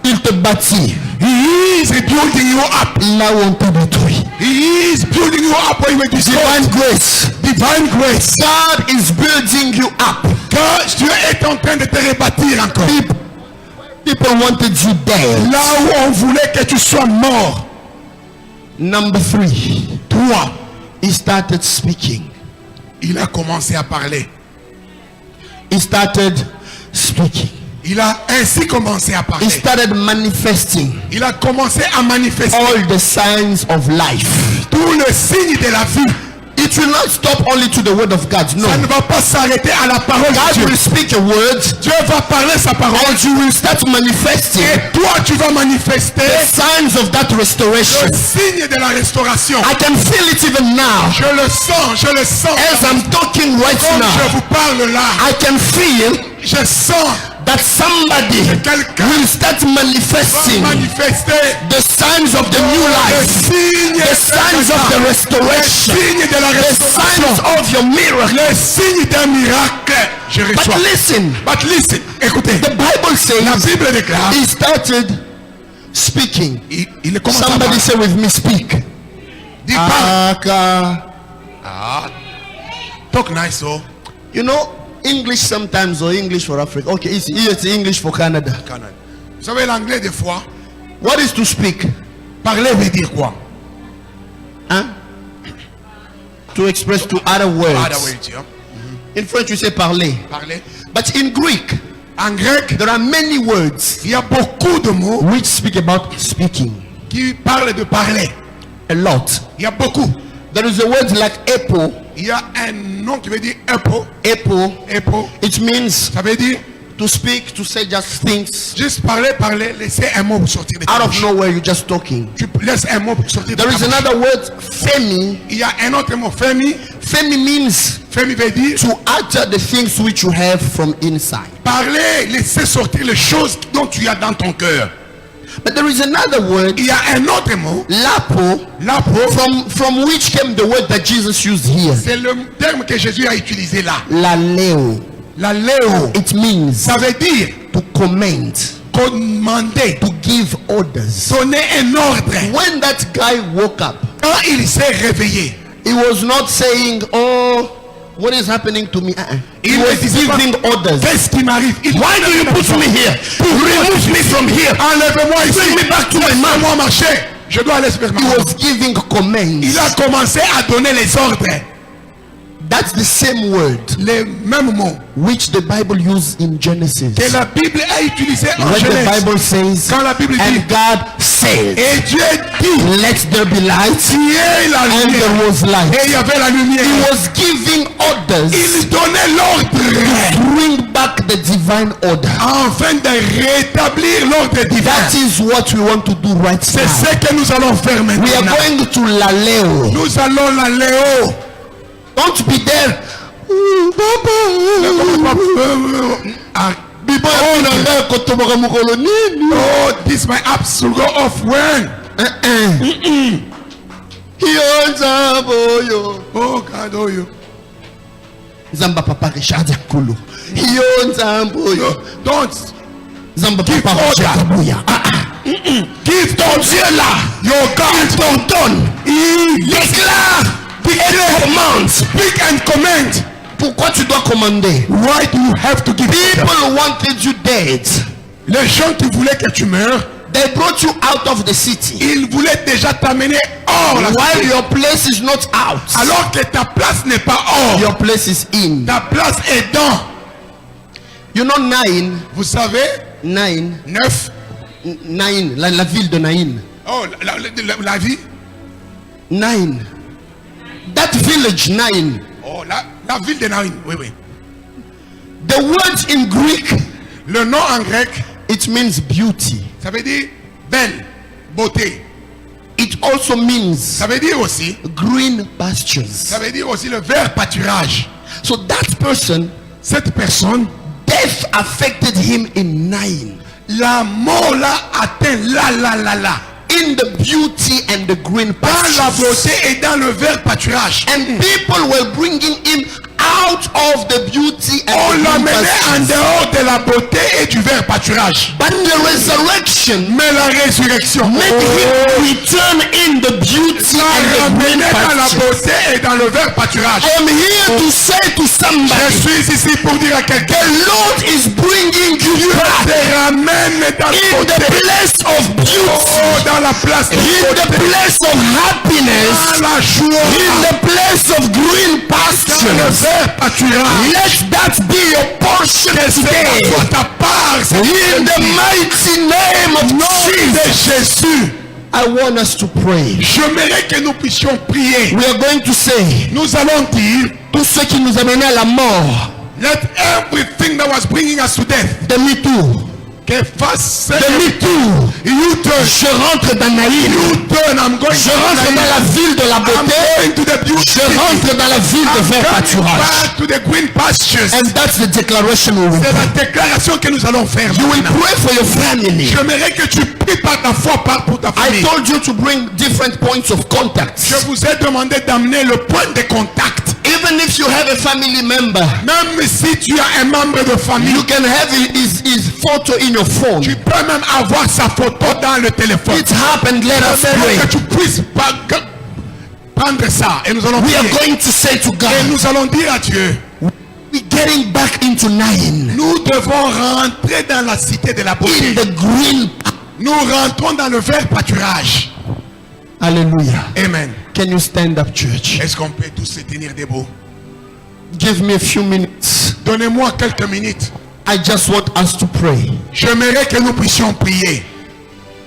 il te bâtit. He is building you up. Là où on te détruit. He is building you up when you divine grace. Divine grace. God is building you up. Car Dieu est en train de te rebâtir encore. People wanted you dead. Là où on voulait que tu sois mort. Number 3. He started speaking. Il a commencé à parler. He started speaking. Il a ainsi commencé à parler. He started manifesting. Il a commencé à manifester. All the signs of life. Tous les signes de la vie. It will not stop only to the word of God. No. Ça ne va pas s'arrêter à la parole de Dieu. God will speak a word. Dieu va parler sa parole. And you will start manifesting. Et toi tu vas manifester the signs of that restoration. Le signe de la restauration. I can feel it even now. Je le sens. As I'm talking right Comme now. Je vous parle là. I can feel. Je sens. That somebody will start manifesting the signs of the new life, the signs of the restoration, the signs of your miracle. Les signes d'un miracle. Je reçois. But listen, écoutez. The Bible says, la Bible déclare, he started speaking. Il commence Somebody say with me, speak. Talk nice, oh. You know, English sometimes or English for Africa. Okay, it's English for Canada. Vous savez l'anglais des fois. What is to speak? Parler veut dire quoi? Hein? To express to other words. Yeah. In French we say parler. Parler. But in Greek, en grec, there are many words. Il y a beaucoup de mots which speak about speaking. Qui parlent de parler. A lot. Il y a beaucoup. There is a word like apple. Il y a un nom qui veut dire apple. Apple. It means ça veut dire to speak, to say just things. Juste parler, laisser un mot sortir de ta bouche. Out of nowhere, you just talking. Tu laisses un mot sortir de ta bouche. There is another word, femi. Il y a un autre mot, femi. Femi means veut dire to utter the things which you have from inside. Parler, laisser sortir les choses dont tu as dans ton cœur. But there is another word. Il y a un autre mot. Lapo. Lapo. From which came the word that Jesus used here. C'est le terme que Jésus a utilisé là. Laleo. Laleo. It means. Ça veut dire to commend. Commander. To give orders. Donner un ordre. When that guy woke up. Quand il s'est réveillé. He was not saying, oh, what is happening to me? He was giving orders. Qu'est-ce qui m'arrive? Why do you put me here? Remove me from here. Enlève-moi ici. Bring me back to my mom. Laisse-moi marcher. Je dois aller vers ma He maman. was giving commands. Il a commencé à donner les ordres. That's the same word. Les mêmes mots. Which the Bible used in Genesis. Que la Bible a utilisé en When Genèse. the Bible says, quand la Bible dit, and God said, et Dieu dit, let there be light, la and lumière. there was light. Et il y avait la lumière. He was giving orders. Il donnait l'ordre. To bring back the divine order. Afin de rétablir l'ordre divin. That is what we want to do right now. C'est ce que nous allons faire maintenant. We are going to Laleo. Nous allons Laleo. Don't be there. Oh, this my apps will go off when? Oh God, oh you. Zamba Papa Richard Yakulu. Don't Zamba give Papa order. Give ton Dieu là. Your God. Ton don. Déclare. Command. Speak and command. Pourquoi tu dois commander? Why do you have to give? People wanted you dead. Les gens qui voulaient que tu meurs. They brought you out of the city. Ils voulaient déjà t'amener hors la While cité. your place is not out. Alors que ta place n'est pas hors. Your place is in. Ta place est dans. You know Nain. Vous savez? Nain. 9. Nain. La ville de Nain. Oh, la vie. Nain. That village Nain. Oh, la ville de Nain. Oui, oui. The word in Greek. Le nom en grec. It means beauty. Ça veut dire belle, beauté. It also means. Ça veut dire aussi. Green pastures. Ça veut dire aussi le vert pâturage. So that person. Cette personne. Death affected him in Nain. La mort l'a atteint là. In the beauty and the green pastures. Dans la beauté et dans le vert pâturage. And people were bringing him out of the beauty and on the l'a green mené en pastures. dehors de la beauté et du vert pâturage. But the resurrection mais la résurrection made him return in the beauty and the green dans la pastures. beauté et dans le vert pâturage. I am here to say to somebody, je suis ici pour dire à quelqu'un, the Lord is bringing you back te ramène dans in the place of beauty, dans la place de in the place of happiness, dans la joie, in the place of green dans le pastures. vert pâturage. Let that be your portion today. Ta part, In the mighty name of Jésus. I want us to pray. J'aimerais que nous puissions prier. We are going to say, Nous allons dire, tout ce qui nous a mené à la mort, let everything that was bringing us to death, de MeToo, que fasse de MeToo, je rentre dans Naïm, je rentre dans la ville de la beauté, je rentre dans la ville de vert pâturage. And that's the declaration we will C'est la pray. déclaration que nous allons faire. You will pray for your family. J'aimerais que tu pries par ta foi, pour ta I famille. told you to bring different points of contact. Je vous ai demandé d'amener le point de contact. Even if you have a family member, même si tu as un membre de famille, you can have his photo in your phone. Tu peux même avoir sa photo dans le téléphone. It happened. Let us pray. Que tu puisses prendre ça et nous allons We prier. are going to say to God, et nous allons dire à Dieu, we're getting back into Nain. Nous devons rentrer dans la cité de la beauté. In the green. Nous rentrons dans le vert pâturage. Hallelujah. Amen. Can you stand up, church? Est-ce qu'on peut tous se tenir debout? Give me a few minutes. Donnez-moi quelques minutes. I just want us to pray. J'aimerais que nous puissions prier.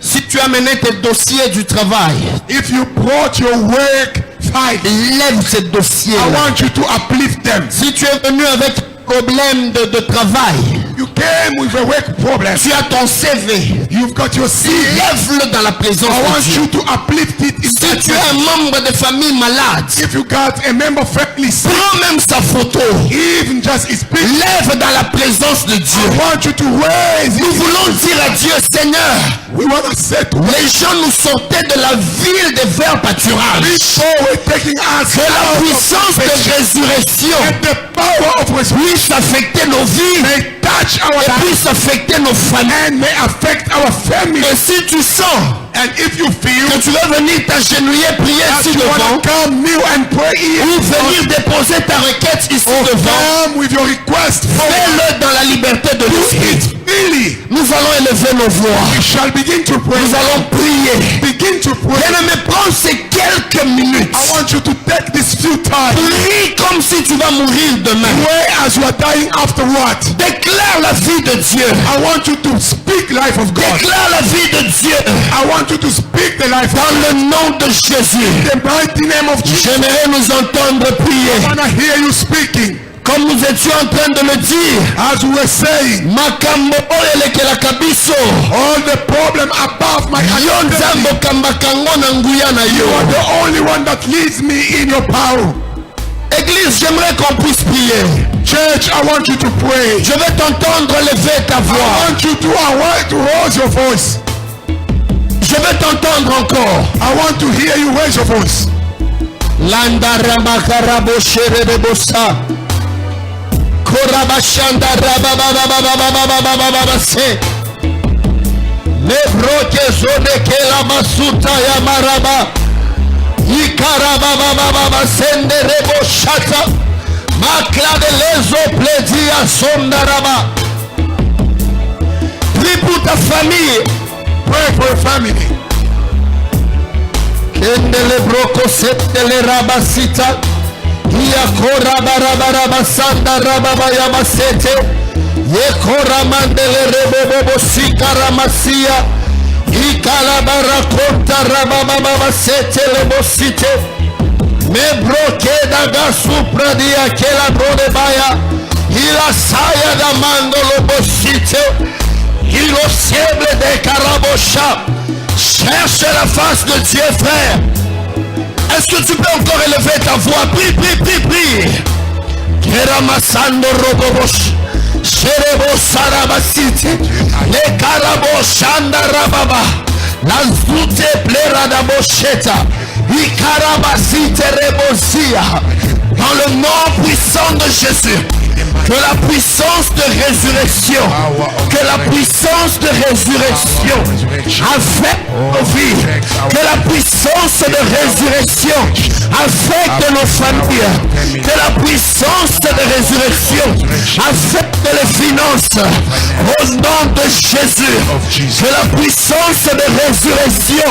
Si tu as mené tes dossiers du travail, if you brought your work file, lève ces dossiers. I want you to uplift them. Si tu es venu avec problème de travail, You came with a work problem. Tu as ton CV. You've got your CV. Lève-le dans la présence I de want Dieu. you to uplift it in Si that tu es un membre de famille malade, If you got a member family sick, prends même sa photo. even just his picture, Lève dans la présence de I Dieu. want you to raise Nous it. voulons dire à Dieu, Seigneur, We want to say to les gens nous sortaient de la ville des vers pâturages. people we're taking us Que la out of puissance de perfection. résurrection And the power of resurrection puisse affecter nos vies may touch our et lives puisse affecter nos familles. and may affect our family. Et si tu sens And if you feel que tu veux venir t'agenouiller, prier that ici you want devant, to come kneel and pray here, ou venir déposer ta requête ici or devant, come with your request, fais-le dans la liberté de do l'esprit. it freely. Nous allons élever nos voix. We shall begin to pray. Nous allons prier. Begin to pray. Bien-aimé, prends ces quelques minutes. I want you to take this few time. Prie comme si tu vas mourir demain. Pray as you are dying afterward. Déclare la vie de Dieu. I want you to speak life of God. Déclare la vie de Dieu. I want you to speak the life of Dans le nom de Jésus. the mighty name of Jesus. J'aimerais nous entendre I prier. want to hear you speaking. Comme nous étions en train de le dire. As we were saying, Makambo oyelekela kabiso. all the problem above my Yo understanding, nzambo kambakango na nguya na you are yo. the only one that leads me in your power. Église, j'aimerais qu'on puisse prier. Church, I want you to pray. Je vais t'entendre lever ta I voix. want you to raise your voice. Je vais t'entendre encore. I want to hear you raise your voice. Landa ramakarabo sherebosa. Korabashanda rabababababababababababa se. Lebroke zone kela masuta ya maraba. Ikarababababa sende rebo shata. Maklade lezo pledia sondaraba. Prie pour ta famille. Pray for your family. Kendele broko septele rabasita. Ia kora barabaraba sanda rababa yamasete. Ye kora mandele rebobobo sikaramasia. Ikala barakonta rababa sete lebosite. Me broke daga supra dia kela brode baya. Ila saya da mandolo bosite. Ilo seble de karabosha. Cherche la face de Dieu, frère. Est-ce que tu peux encore élever ta voix? Prie, prie, prie, prie. Keramasando robobosh. Sherebo sarabasiti. Le karaboshanda rababa. La zute plera da bosheta. Ikarabasite rebosia. Dans le nom puissant de Jésus. Que la puissance de résurrection, affecte nos vies, que la puissance de résurrection affecte nos familles, que la puissance de résurrection affecte les finances, au nom de Jésus, que la puissance de résurrection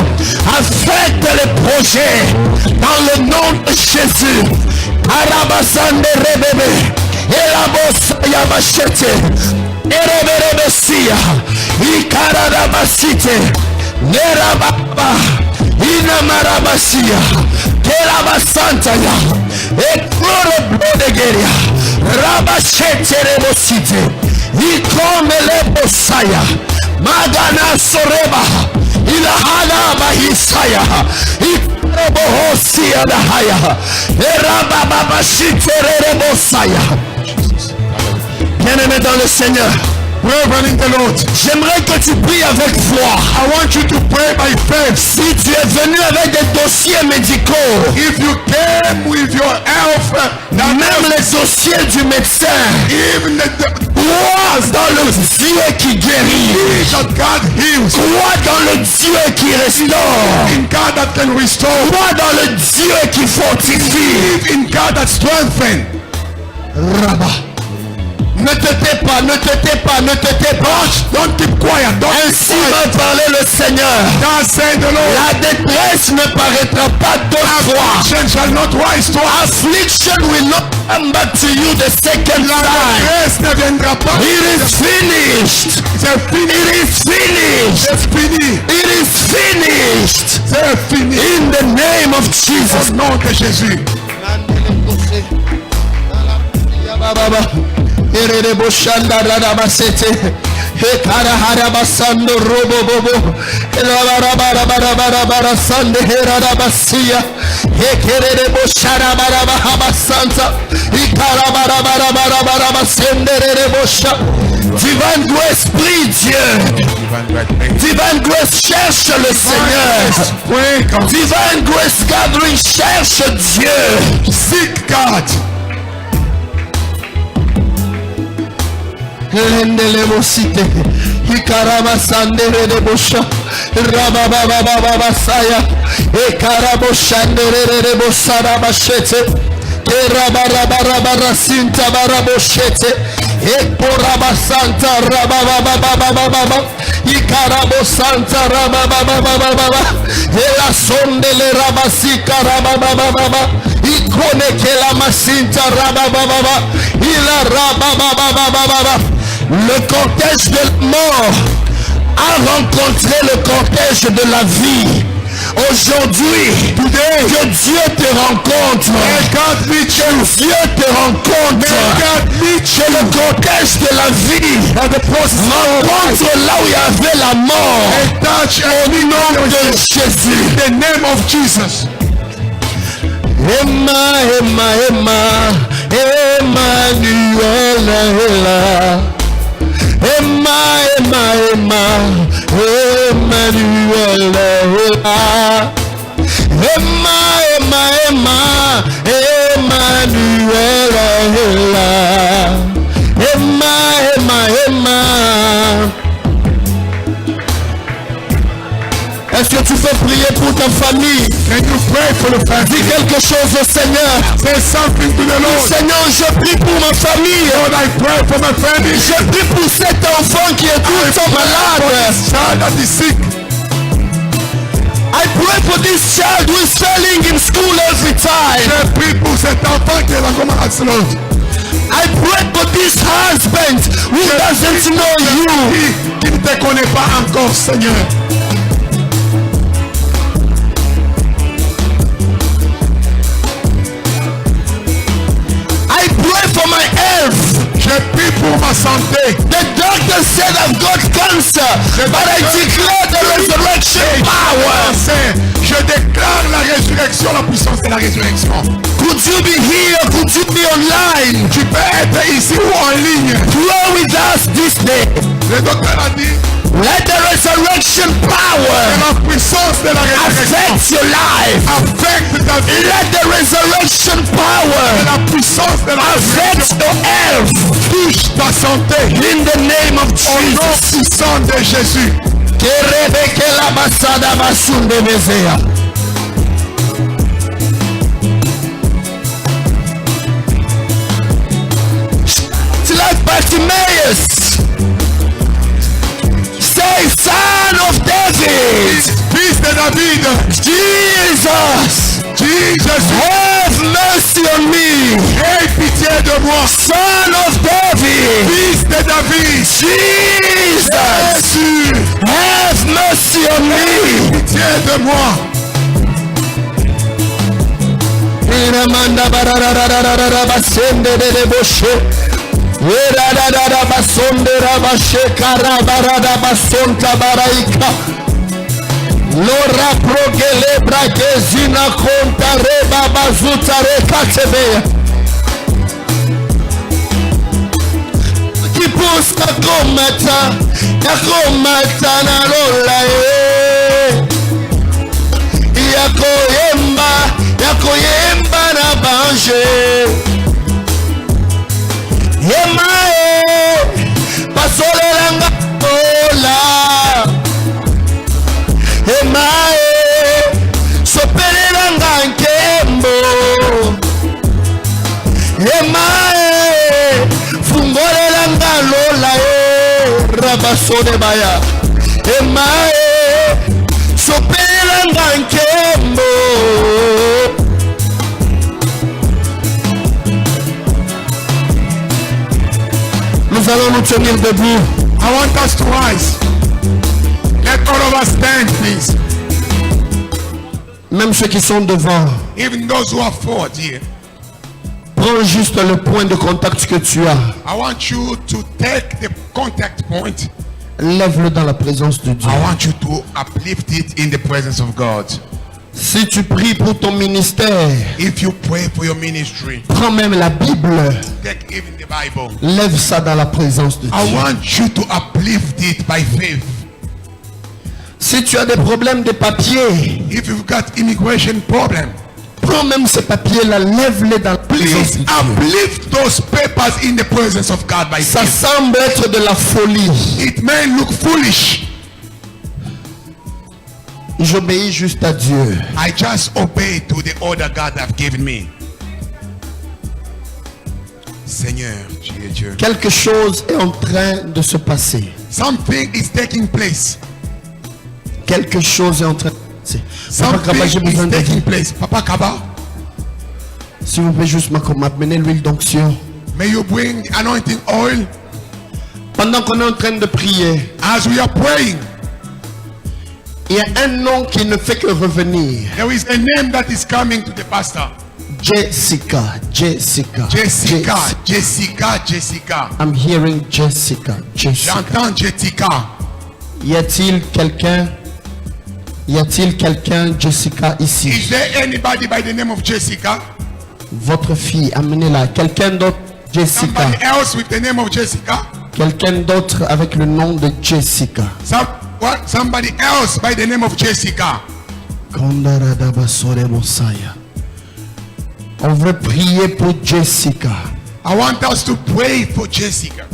affecte les projets, dans le nom de Jésus. Arabasande rebebe. Elabosa yamashete, ereberebesia, ikaradabasite, nerababa, inamarabasia, kelabasantaya, eklore blodegeria, rabashete rebosite, ikomelebosaya, magana soreba, ilahana bahisaya, ikarobohosia dahaya, erabababashite rebosaya. Bien-aimé dans le Seigneur, Reverend in the Lord, j'aimerais que tu pries avec foi. I want you to pray by faith. Si tu es venu avec des dossiers médicaux, If you came with your health, même les dossiers du médecin, even the crois dans le Dieu qui guérit, that God heals, crois dans le Dieu qui restaure, in God that can restore, crois dans le Dieu qui fortifie. believe in God that strengthens. Rabat. Ne te tais pas, ne te tais pas, ne te tais pas. Don't keep quiet. Don't Ainsi va parler le Seigneur. God say the Lord. La détresse ne paraîtra pas deux fois. Affliction shall not rise twice. Affliction will not come back to you the second La time. grâce ne viendra pas. It is finished. C'est fini. It is finished. C'est fini. It is finished. C'est fini. In the name of Jesus. Au nom de Jésus. Kerere boshanda radabasete. Hekara harabasando robo bobo. Bara sande heradabasia. Hekerere boshara barabahabasanta. Ikara bara basendere bosha. Divine grâce, prie Dieu. Divine grace, cherche le Seigneur. Divine grace gathering, cherche Dieu. Seek God. Rendele mosite. Ikaraba sandere de bosha. Rababa saya. Ekarabo shandere de bosara bashete. Kerabara sinta baraboshete. Ekoraba santa rababa. Ikarabo santa rababa. Ela sondele rabasika rababa. Ikone kela masinta rababa. Ila rababa. Le cortège de la mort a rencontré le cortège de la vie. Aujourd'hui, que Dieu te rencontre. Que Dieu te rencontre. Que le cortège de la vie rencontre là où il y avait la mort. Au nom de Jésus. In the name of Jesus. Emmanuel. Est-ce que tu peux prier pour ta famille? Can you pray for the family? Dis quelque chose au Seigneur. Say something to the Lord. Seigneur, je prie pour ma famille. Lord, I pray for my family. Je prie pour cet enfant qui est tout le temps malade. Child that is sick. I pray for this child who is failing in school every time. Je prie pour cet enfant qui est là comme Lord. I pray for this husband who doesn't know you. Qui ne te connaît pas encore, Seigneur. I pray for my health. Je prie pour ma santé. The doctor said I've got cancer, but I declare the resurrection power. Je déclare la résurrection, la puissance de la résurrection. Could you be here? Could you be online? Tu peux être ici ou en ligne. Pray with us this day. Le docteur a dit, let the resurrection power la puissance de la résurrection affect your life. affecte ta vie. Let the resurrection power La puissance de la affect résurrection your health. touche ta santé. In the name of Au nom Jesus. puissant de Jésus. Kerebeke la basada basunde bezea. Like Bartimaeus, say, Son of David, Fils de David, Jesus, have mercy on me. aie pitié de moi. Son of David, Fils de David, Jesus, Jésus, have mercy on me. pitié de moi. Iramanda bararararara basende de boshe. Erararara basonde rabashe karabarada basonta baraika. Lora progele brakezina konta reba bazuta rekatebe. Kipuska komata na lola yakoyemba na banje. Yemae pasolelanga ola. Yemae sopelelanga nkembo. Yemae fungolelanga lola rabasone baya. Yemae sopelelanga nkembo. Nous allons nous tenir debout. I want us to rise. Let all of us stand, please. Même ceux qui sont devant. Even those who are forward here. Prends juste le point de contact que tu as. I want you to take the contact point. Lève-le dans la présence de Dieu. I want you to uplift it in the presence of God. Si tu pries pour ton ministère, If you pray for your ministry, prends même la Bible. take even the Bible. Lève ça dans la présence de I Dieu. want you to uplift it by faith. Si tu as des problèmes de papier, If you've got immigration problem, prends même ces papiers-là, lève-les dans la présence please de Dieu. uplift those papers in the presence of God by Ça faith. semble être de la folie. It may look foolish. J'obéis juste à Dieu. I just obey to the order God have given me. Seigneur, tu es Dieu. Quelque chose est en train de se passer. Something is taking place. Quelque chose est en train de se passer. Papa Kaba, j'ai Something besoin is de taking vous. place. Papa Kaba, S'il vous plaît, juste m'amener l'huile d'onction. may you bring anointing oil Pendant qu'on est en train de prier, as we are praying. il y a un nom qui ne fait que revenir. There is a name that is coming to the pastor. Jessica. Jessica. Jessica, Jessica, Jessica. I'm hearing Jessica. Jessica. J'entends Jessica. Y a-t-il quelqu'un? Y a-t-il quelqu'un, Jessica, Is ici? there anybody by the name of Jessica? Votre fille, amenez-la. Quelqu'un d'autre, Jessica. Somebody else with the name of Jessica? Quelqu'un d'autre avec le nom de Jessica. Somebody else by the name of Jessica. On veut prier pour Jessica. I want us to pray for Jessica.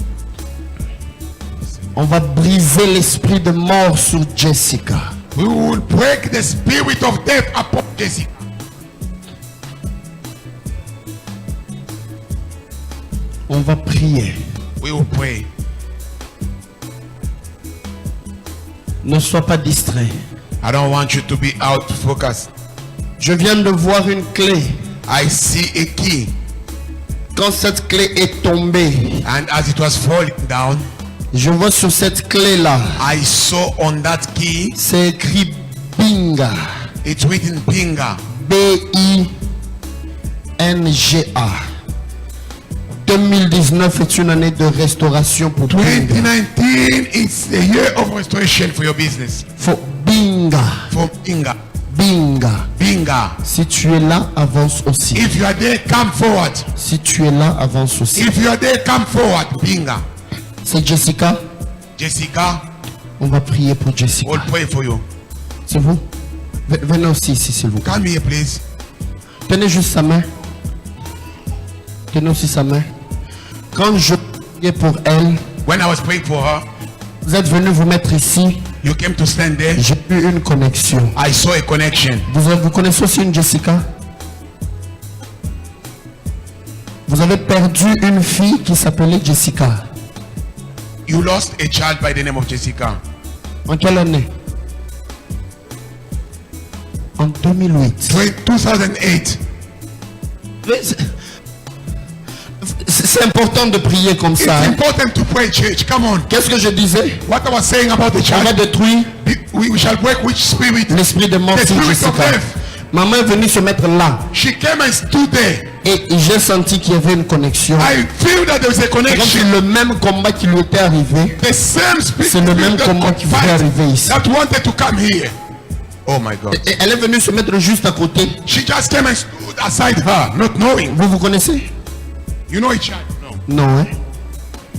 On va briser l'esprit de mort sur Jessica. We will break the spirit of death upon Jessica. On va prier. We will pray. Ne sois pas distrait. I don't want you to be out focused. Je viens de voir une clé. I see a key, Quand cette clé est tombée, and as it was falling down, je vois sur cette clé-là, I saw on that key, c'est écrit Binga. it's written Binga. B-I-N-G-A. 2019 est une année de restauration pour Binga. 2019 is the year of restoration for your business. For Binga. For Binga. Binga. Binga. Si tu es là, avance aussi. If you are there, come forward. Si tu es là, avance aussi. If you are there, come forward. Binga. C'est Jessica. Jessica, On va prier pour Jessica. we'll pray for you. C'est vous? Venez aussi ici, s'il vous plaît. Come here, please. Tenez juste sa main. Tenez aussi sa main. Quand je priais pour elle, When I was praying for her, vous êtes venu vous mettre ici. you came to stand there. J'ai eu une connexion. I saw a connection. Vous connaissez aussi une Jessica? Vous avez perdu une fille qui s'appelait Jessica. You lost a child by the name of Jessica. En quelle année? En 2008. 2008. C'est important de prier comme It's ça. Hein? important to pray, church. Come on. Qu'est-ce que je disais? What I was saying about the On va child, détruire we shall break which spirit? l'esprit de mort The sur spirit of Jessica. death. Maman est venue se mettre là. She came and stood there. Et j'ai senti qu'il y avait une connexion. I feel that there was a C'est comme si connection. le même combat qui lui était arrivé, The same spirit c'est le même combat qui voulait arriver ici. that wanted to come here. Oh my God. Et elle est venue se mettre juste à côté. She just came and stood aside her, not knowing. Vous connaissez? You know each other? No. Non, hein?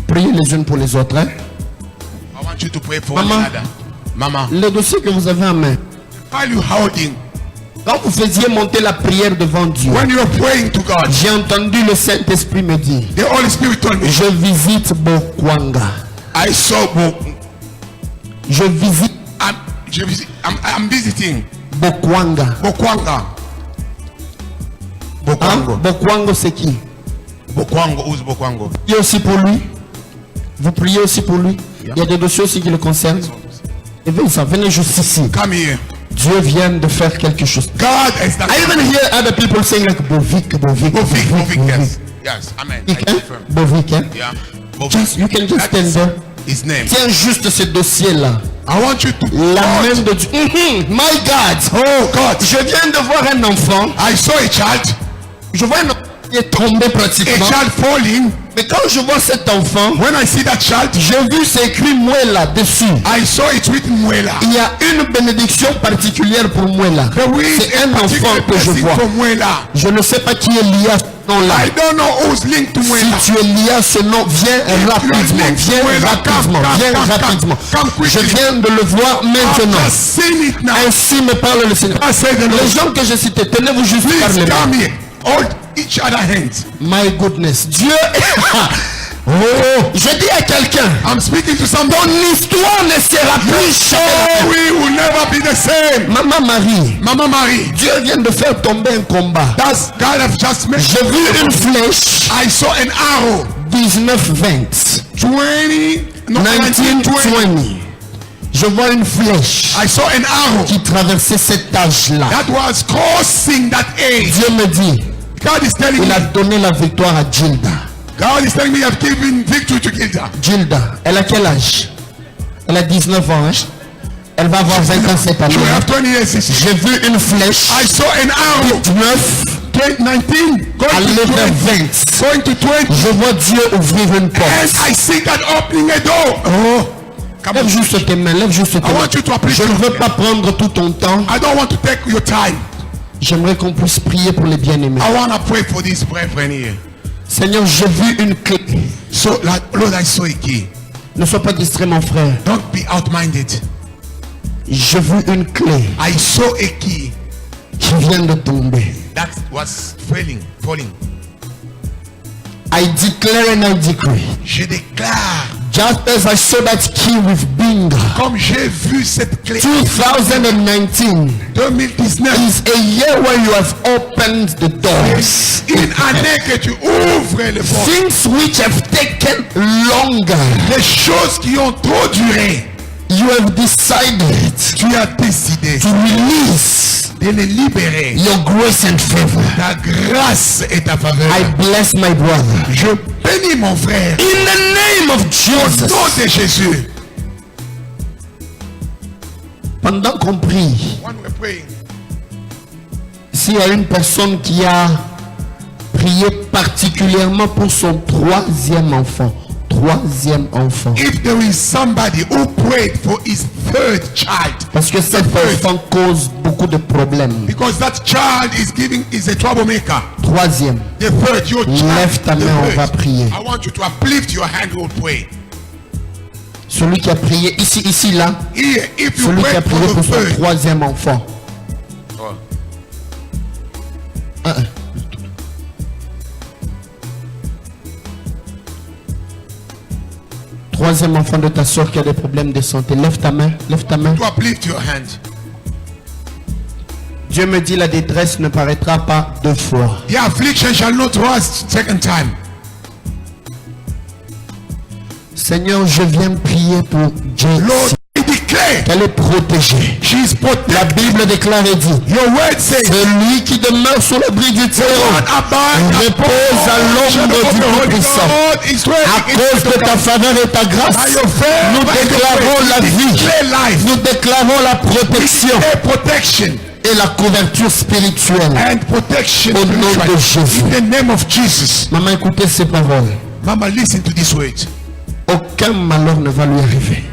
Priez les unes pour les autres. Hein? I want you to pray for Mama. one another. Mama, Le dossier que vous avez en main, while you holding, quand vous faisiez monter la prière devant Dieu, when you are praying to God, j'ai entendu le Saint-Esprit me dire, the Holy Spirit told me, je visite Bokwanga. I saw Je visite I'm visiting Bokwanga. Bokwanga. Hein? Bokwango. Bokwango, c'est qui? Bokwango, who's Bokwango? Vous priez aussi pour lui? Vous priez aussi pour lui? Il y a des dossiers aussi qui le concernent. Et venez juste ici. Come here. Dieu vient de faire quelque chose. God is that. I even hear other people saying like Bovik. Bovik, yes. Yes, amen. I confirm. Bovik, hein? Yeah. You can just That stand is there. his name. Tiens juste ce dossier-là. I want you to. La main God. de Dieu. My God. Oh God. Je viens de voir un enfant. I saw a child. Je vois un enfant est tombé pratiquement. A child falling. Mais quand je vois cet enfant, When I see that child, j'ai vu c'est écrit Muela dessus. I saw it written Muela. Il y a une bénédiction particulière pour Muela. C'est un enfant que je vois. Je ne sais pas qui est lié à ce nom-là. I don't know who's linked to Muela. Si tu es lié à ce nom, viens rapidement. Je viens de le voir maintenant. Ainsi me parle le Seigneur. Les gens que j'ai cités, tenez-vous juste par les mains. Hold each other hands. My goodness. Dieu. Oh, je dis à quelqu'un. I'm speaking to somebody. Ton histoire ne sera plus jamais. We will never be the same. Maman Marie. Dieu vient de faire tomber un combat. That's God have just made. J'ai vu une flèche. I saw an arrow. 19-20. 19-20. Je vois une flèche. I saw an arrow qui traversait cet âge-là. That was crossing that age. Dieu me dit, God is telling il a donné la victoire à Gilda. God is telling me I've given victory to Gilda. Gilda, elle a quel âge? Elle a 19 ans, hein? Elle va avoir 20 ans cette année. J'ai vu une flèche. I saw an arrow. 19, 19, aller vers 20. Going to 20. Je vois Dieu ouvrir une porte. And I see God opening a door. Oh. Lève juste tes mains, lève juste tes mains. Je ne veux pas prendre tout ton temps. I don't want to take your time. J'aimerais qu'on puisse prier pour les bien-aimés. I want to pray for this brethren here. Seigneur, j'ai vu une clé. So, Lord, I saw a key. Ne sois pas distrait, mon frère. Don't be outminded. J'ai vu une clé. I saw a key qui vient de tomber. That was falling. I declare and I decree. Je déclare. Just as I saw that key with Binga. Comme j'ai vu cette clé. 2019 is a year where you have opened the doors. Une année que tu ouvres les portes. Things which have taken longer. Les choses qui ont trop duré. You have decided. Tu as décidé. To release. De les libérer. Your grace and favor. Ta grâce et ta faveur. I bless my brother. Je bénis mon frère. In the name of Jesus. Au nom de Jésus. Pendant qu'on prie, s'il y a une personne qui a prié particulièrement pour son troisième enfant. If there is somebody who prayed for his third child. Parce que cet enfant cause beaucoup de problèmes. Because that child is a troublemaker. Troisième. The third, your child. Lève ta main, on va prier. I want you to uplift your hand, we'll pray. Celui qui a prié ici là. Here, if you celui qui a prié pour son third. Troisième enfant. Troisième enfant de ta soeur qui a des problèmes de santé. Lève ta main. To uplift your hand. Dieu me dit la détresse ne paraîtra pas deux fois. The affliction shall not rise second time. Seigneur, je viens prier pour Jane. Lord, I declare qu'elle est protégée. She is protected. La Bible déclare et dit, your word says, celui qui demeure sous l'abri du Très-Haut repose à l'ombre du Tout-Puissant. À cause de ta faveur et ta grâce, nous déclarons la vie, nous déclarons la protection et la couverture spirituelle au nom de Jésus. In the name of Jesus. Maman, écoutez ces paroles. Mama, listen to this word. Aucun malheur ne va lui arriver.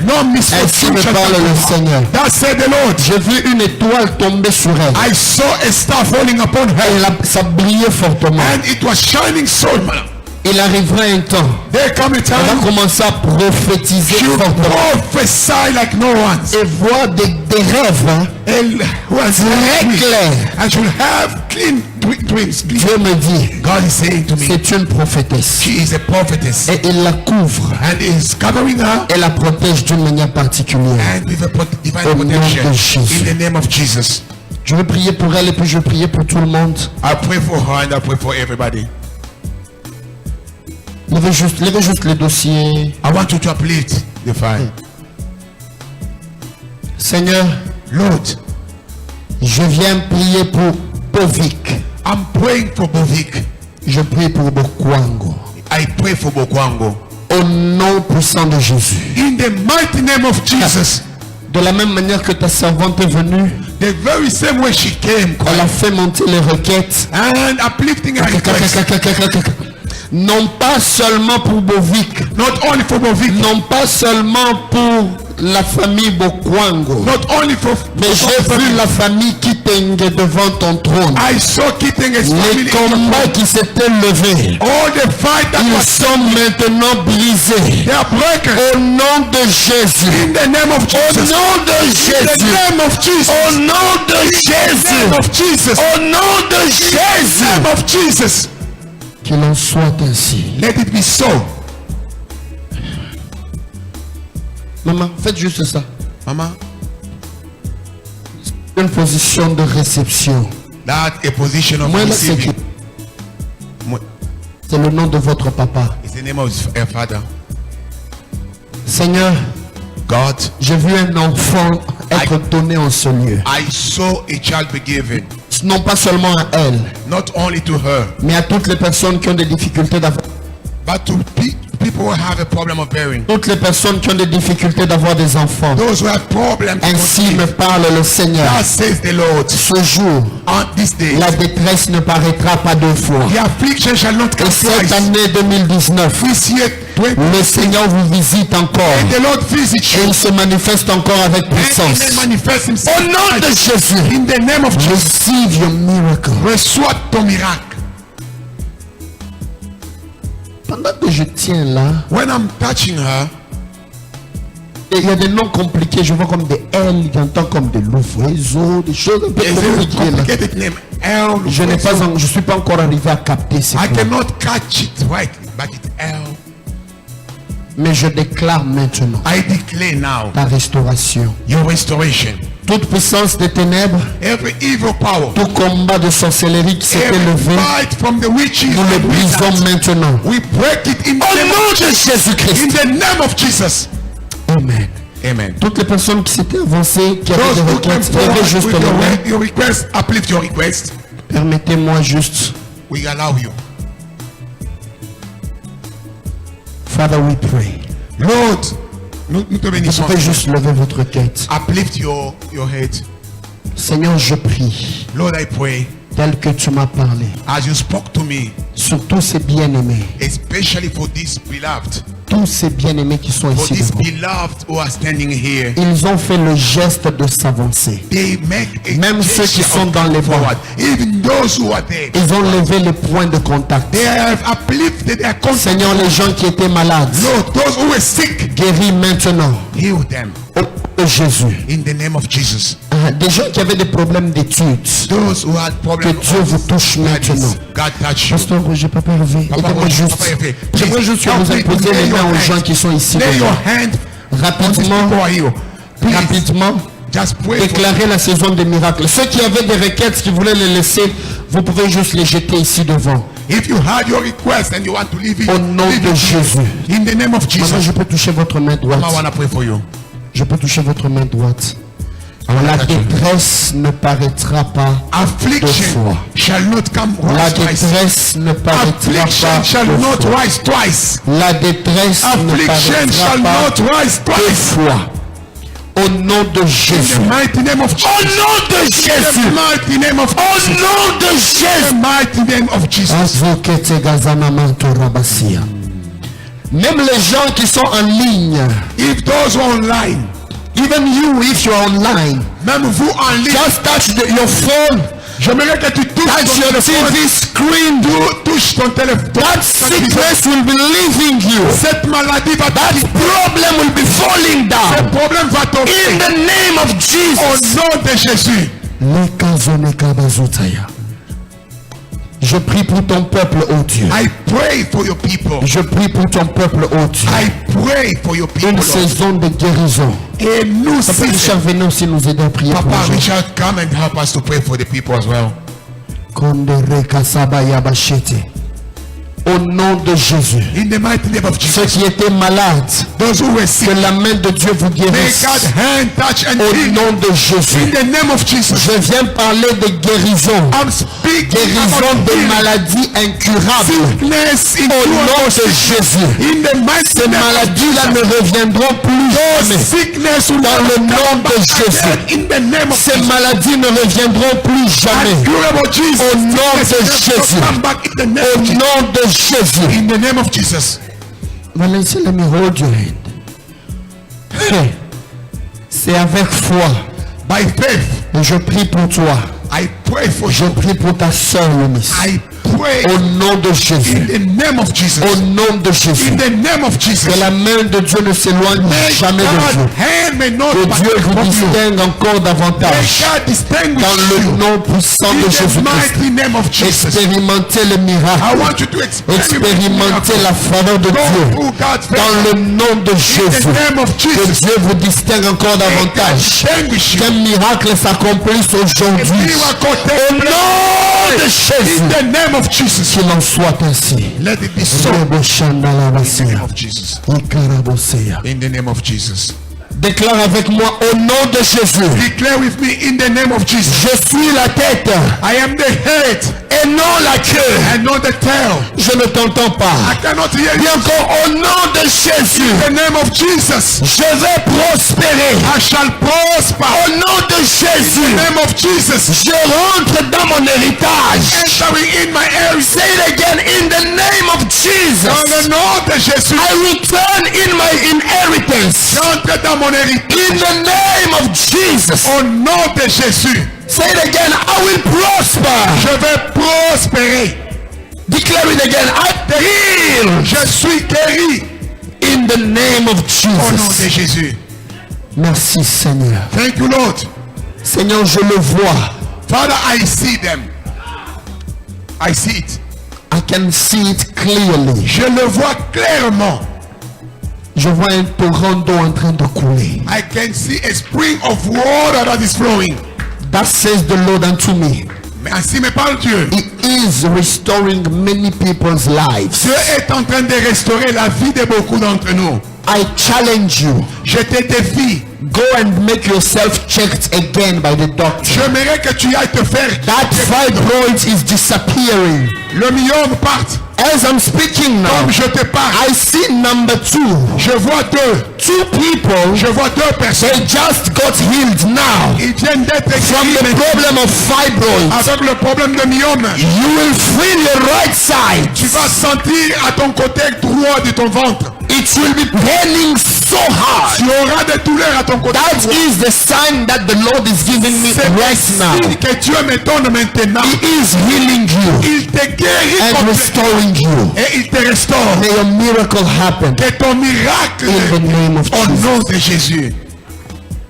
No misfortune shall parle le Seigneur. That said the Lord. J'ai vu une étoile tomber sur elle. I saw a star falling upon her. Ça brillait fortement. And it was shining so much. Il arrivera un temps. There come a time. Elle va commencer à prophétiser fortement. Prophesy like no one. Et voir des rêves. Hein? Elle was très clairs. And she'll have clean dreams. Dieu me dit. God is saying to me. C'est une prophétesse. She is a prophetess. Et il la couvre. And is covering her. Et la protège d'une manière particulière. And with a divine protection. In the name of Jesus. Je veux prier pour elle et puis je veux prier pour tout le monde. I pray for her and I pray for everybody. Levez juste les dossiers. I want you to uplift the fire. Seigneur, Lord, je viens prier pour Bovik. I'm praying for Bovik. Je prie pour Bokwango. I pray for Bokwango. Au nom puissant de Jésus. In the mighty name of Jesus. De la même manière que ta servante est venue. The very same way she came. Elle a fait monter les requêtes. And uplifting her request. Non pas seulement pour Bovic. Not only for Bovic. Non pas seulement pour la famille Bokwango. Not only for. Mais j'ai vu la famille Kitenge devant ton trône. I saw Kitenge's family. Les combats qui s'étaient levés. All the fight that ils sont maintenant brisés. They are broken. Au nom de Jésus. In the name of Jesus. Au nom de Jésus. In the name of Jesus. Au nom de Jésus. In the name of Jesus. Au nom de Jésus. In the name of Jesus. Qu'il en soit ainsi. Let it be so. Maman, faites juste ça. Maman. Une position de réception. That a position of receiving. C'est le nom de votre papa. It's the name of his father. Seigneur, God, j'ai vu un enfant être donné en ce lieu. I saw a child be given. Non pas seulement à elle, not only to her, mais à toutes les personnes qui ont des difficultés d'avoir. But to people who have a problem of bearing. Toutes les personnes qui ont des difficultés d'avoir des enfants. Those who have problems. Ainsi me parle le Seigneur. That says the Lord. Ce jour, on this day, la détresse ne paraîtra pas deux fois. The affliction shall not come twice. Et cette année 2019, le Seigneur vous visite encore. And the Lord visits you. Et il se manifeste encore avec puissance. Au nom de Jésus, in the name of Jesus, receive your miracle. Reçois ton miracle. Pendant que je tiens là, when I'm touching her, il y a des noms compliqués, je vois comme des L, j'entends comme des Loufrezo, des choses un peu compliquées. Je suis pas encore arrivé à capter ces I cannot catch it right, but it's L. Mais je déclare maintenant I declare now ta restauration. Your restoration. Toute puissance des ténèbres, every evil power, tout combat de sorcellerie qui s'est élevé, nous le brisons maintenant. We break it in au nom de Jésus-Christ. In the name of Jesus. Amen. Amen. Toutes les personnes qui s'étaient avancées, qui avaient des requêtes, levez juste le nom. Your request, uplift your request. Permettez-moi juste. We allow you. Father, we pray. Lord, nous te bénissons. Vous pouvez juste lever votre tête. Uplift your head. Seigneur, je prie. Lord, I pray. Tel que tu m'as parlé. As you spoke to me. Sur tous ces bien-aimés. Especially for this beloved. Tous ces bien-aimés qui sont ici devant. Ils ont fait le geste de s'avancer. Même ceux qui sont dans les bancs. Ils ont levé les points de contact. Seigneur, les gens qui étaient malades, guéris maintenant. Heal them. Au nom de Jésus. In the name of Jesus. Des gens qui avaient des problèmes d'études. Que Dieu vous touche maintenant. Pasteur, j'ai pas levé. Aidez-moi juste. J'aimerais juste que vous imposiez les mains aux gens qui sont ici. Rapidement. Déclarez la saison des miracles. Ceux qui avaient des requêtes, qui voulaient les laisser, vous pouvez juste les jeter ici devant. If you had your request and you want to leave it, au nom de Jésus. In the name of Jesus. Maman, je peux toucher votre main droite. Mama, I want to pray for you. Je peux toucher votre main droite. La détresse ne paraîtra pas deux fois. La détresse ne paraîtra pas deux fois. La détresse ne paraîtra pas deux fois. Au nom de Jésus. Au nom de Jésus. Au nom de Jésus. Même les gens qui sont en ligne. If those are online. Even you, if you're online, même vous en ligne, just touch your phone. J'aimerais que tu touches your TV screen. Touche ton téléphone. That sickness will be leaving you. Cette maladie va that problem will be falling down. Ce problème va tomber. In the name of Jesus. Au nom de Jésus. Je prie pour ton peuple, oh Dieu. I pray for your people. Je prie pour ton peuple, oh Dieu. I pray for your people. Une saison de guérison. Et nous, Papa Richard, venez aussi nous aider à prier pour Papa les Richard, come and help us to pray for the people as well. Au nom de Jésus. In the mighty name of Jesus. Ceux qui étaient malades, those who were sick, que la main de Dieu vous may guérisse. God's hand touch and Au heal. nom de Jésus. In the name of Jesus. Je viens parler de guérison. I'm speaking Guérison about de healing. maladies incurables. Sickness Au nom de Jésus. In the mighty Ces name of maladies-là ne Jesus. reviendront plus jamais. Sickness will Dans le never nom come de back Jésus. again. In the name of Ces Jesus. maladies ne reviendront plus jamais. Incurable Jesus. Au nom de Sickness will Jésus. never come back in the name Au of Jesus. nom de Jésus. In the name of Jesus. Valencia, let me hold your hand. Hey. C'est avec foi. By faith, Et je prie pour toi. I pray for Je you. prie pour ta sœur, Eunice. I pray Au nom de in Jésus. the name of Jesus. Au nom de Jésus. In the name of Jesus. Que la main de Dieu ne s'éloigne May jamais de God's vous. hand may not Que back Dieu vous from you. distingue encore May davantage. God distinguish Dans le you. nom puissant In de the Jésus-Christ. mighty name of Jesus. Expérimentez le I miracle. want you to Expérimentez experiment la faveur de Go Dieu. through God's Dans favor. le nom de In Jésus. the name of Que Jesus. Dieu vous distingue encore May God davantage. distinguish you. Qu'un miracle s'accomplisse aujourd'hui. Au nom de Jésus. In the name of Jesus. Qu'il en soit ainsi. Let it be so. In the name of Jesus. In the name of Jesus. Déclare avec moi au nom de Jésus. Declare with me in the name of Jesus. Je suis la tête I am the head et non la queue. and not the tail. Je ne t'entends I pas. cannot hear Dis you. encore au nom de Jésus. In the name of Jesus. Je vais prospérer. I shall prosper. Au nom de In Jésus. the name of Jesus. Je rentre dans mon héritage. Entering in my area. Say it again in the name of Dans le Jesus. nom de Jésus. I return in my inheritance. J'entre dans mon héritage. In the name of Jesus. Au nom de Jésus. Say it again. I will prosper. Je vais prospérer. Declare it again. I heal. Je suis guéri. In the name of Au nom de Jesus. Jésus. Merci Seigneur. Thank you, Lord. Seigneur, je le vois. Father, I see them. I see it. I can see it clearly. Je le vois clairement. Je vois un torrent d'eau en train de couler. I can see a spring of water that is flowing. That says the Lord unto me. Mais ainsi me parle Dieu. He is restoring many people's lives. Dieu est en train de restaurer la vie de beaucoup d'entre nous. I challenge you. Je te défie. Go and make yourself checked again by the doctor. J'aimerais que tu ailles te faire. That fibroid is disappearing. Le myome parte. As I'm speaking now, Comme je te parle. I see number 2. Je vois Two people, Je vois deux personnes. they just got healed now Ils viennent d'être from the guéris problem of fibroid. avec le problème de myome. You will feel your right side. Tu vas sentir à ton côté droit de ton ventre. It will be paining so hard. Tu auras des douleurs à ton côté That droit. is the sign that the Lord is giving me C'est right le now. signe que Dieu me donne maintenant. He is healing you Il te guérit and complètement restoring you. et il te restaure. May a miracle happen Que ton miracle in the name of au nom Jesus. de Jésus.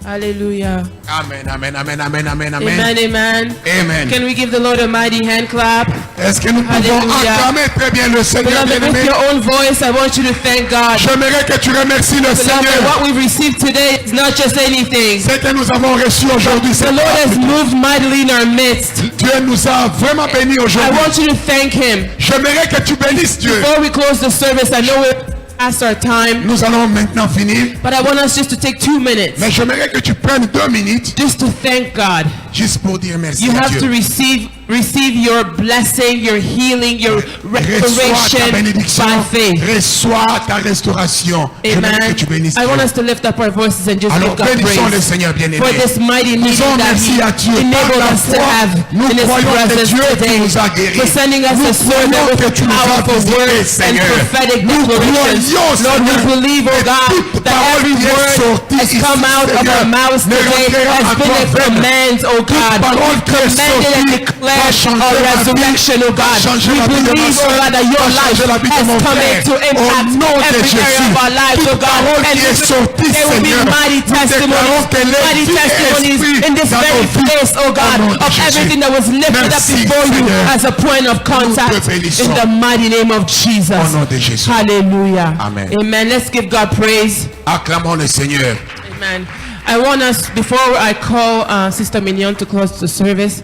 Hallelujah. Amen, amen, amen, amen, amen, Amen, amen. amen. Amen. Can we give the Lord a mighty hand clap? Est-ce que nous pouvons Hallelujah. acclamer très bien le Seigneur Beloved, with bien-aimé? your own voice, I want you to thank God. J'aimerais que tu remercies le Beloved, Seigneur. what we've received today is not just anything. Ce que nous avons reçu aujourd'hui, c'est The Lord has moved mightily in our midst. Dieu nous a vraiment bénis I aujourd'hui. want you to thank Him. J'aimerais que tu bénisses Dieu. Before we close the service, I know we're past our time, Nous allons maintenant finir, but I want us just to take 2 minutes mais j'aimerais que tu prennes 2 minutes just to thank God. juste pour dire merci You à have to Dieu. receive your blessing, your healing, your Reçois ta restoration bénédiction, by faith. reçois ta restauration. J'aimerais que Amen. tu bénisses I want Dieu. us to lift up our voices and just Alors give God bénissons le praise Seigneur bien-aimé. for this mighty meeting Disons that merci He à Dieu. Par enabled la us to foi, have nous in His croyons que presence Dieu today, nous a guéris. for sending us Nous a servant croyons with que tu nous as powerful visités, words and Seigneur. prophetic Nous declarations. croyons, Lord, we Seigneur, believe, oh que God, toute that parole every qui est word sortie has ici, come out of Seigneur, our mouths ne today rentrera has à been toi a vaine. command, oh God. parole We've qui est commanded and sortie declared va changer our ma vie, resurrection, oh va God. changer We la vie de ma believe, oh soeur, God, that your va life changer la vie de has mon come frère. into Au impact nom de every area Jésus, of our lives, toute oh God. parole And qui est sortie, there will be Seigneur, mighty nous déclarons testimonies, qu'elle est mighty vie et testimonies esprit in this dans very nos vies. place, oh Au God, nom de of Jésus. everything that was lifted up Merci, before you Seigneur. as a point of contact bénissons. in the mighty name of Jesus. Au nom de Jésus. Hallelujah. Amen. Amen. Let's give God praise. Acclamons le Seigneur. Amen. I want us, before I call Sister Mignon to close the service,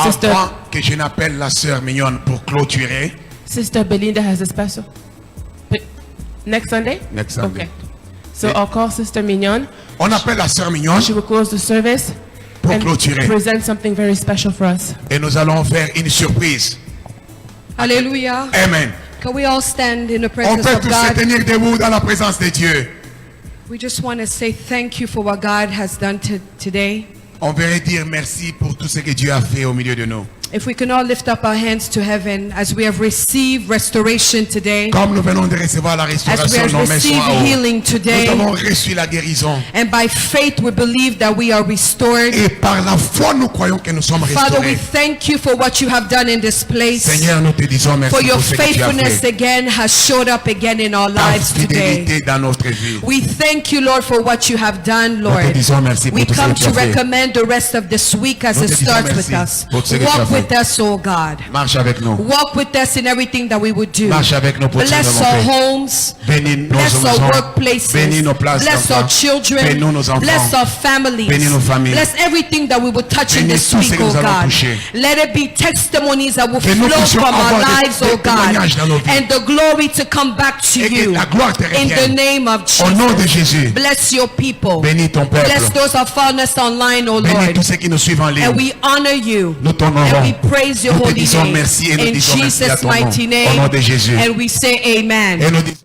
Sister, Avant que je n'appelle la sœur mignonne pour clôturer, Sister Belinda has a special. Next Sunday? Next Sunday. Okay. So I'll call Sister Mignon. On appelle la sœur Mignon She will close the service pour and clôturer. present something very special for us. Et nous allons faire une surprise. Hallelujah. Amen. Can we all stand in the On presence peut of tous se God? tenir debout dans la présence de Dieu. We just want to say thank you for what God has done today. On veut dire merci pour tout ce que Dieu a fait au milieu de nous. If we can all lift up our hands to heaven as we have received restoration today, Comme nous venons de recevoir la as we restauration, have nos mains sont received en haut. healing Nous today, avons reçu la guérison. and by faith we believe that we are restored. Et par la foi, nous croyons que nous sommes Father, we restaurés. thank you for what you have done in this place. Seigneur, nous te disons merci For your pour ce que tu as faithfulness fait. again has showed up again in our Ta lives today. fidélité dans notre vie. We thank you, Lord, for what you have done, Nous te Lord. disons merci pour We tout ce come que tu to as fait. recommend the rest of this week as Nous it te disons starts with merci us. pour ce que tu as Walk fait. with us, oh God. Marche avec nous. Walk with us in everything that we would do. Marche avec nous pour tout ce que Bless nous our avons fait. homes. Bénis nos Bless our maisons. workplaces. Bénis nos places Bless d'emploi. our children. Bénis nos enfants. Bless our families. Bénis nos familles. Bless everything that we would touch in Bénis this tout ce week, que nous oh allons God. toucher. Let it be testimonies that will Que nous flow puissions from our avoir des- lives, des oh God. témoignages dans nos vies. And the glory to come back to Et que you. la gloire te In the revienne. name of Au nom de Jesus. Jésus. Bless your people. Bénis ton peuple. Bless those who are following us online, oh Bénis Lord. tous ceux qui nous suivent en ligne. And we honor you. Nous t'honorons. And we praise your Nous te holy disons name. merci et nous In disons merci à Jesus' ton nom. mighty Au nom name. de Jésus. And we say amen. Et nous disons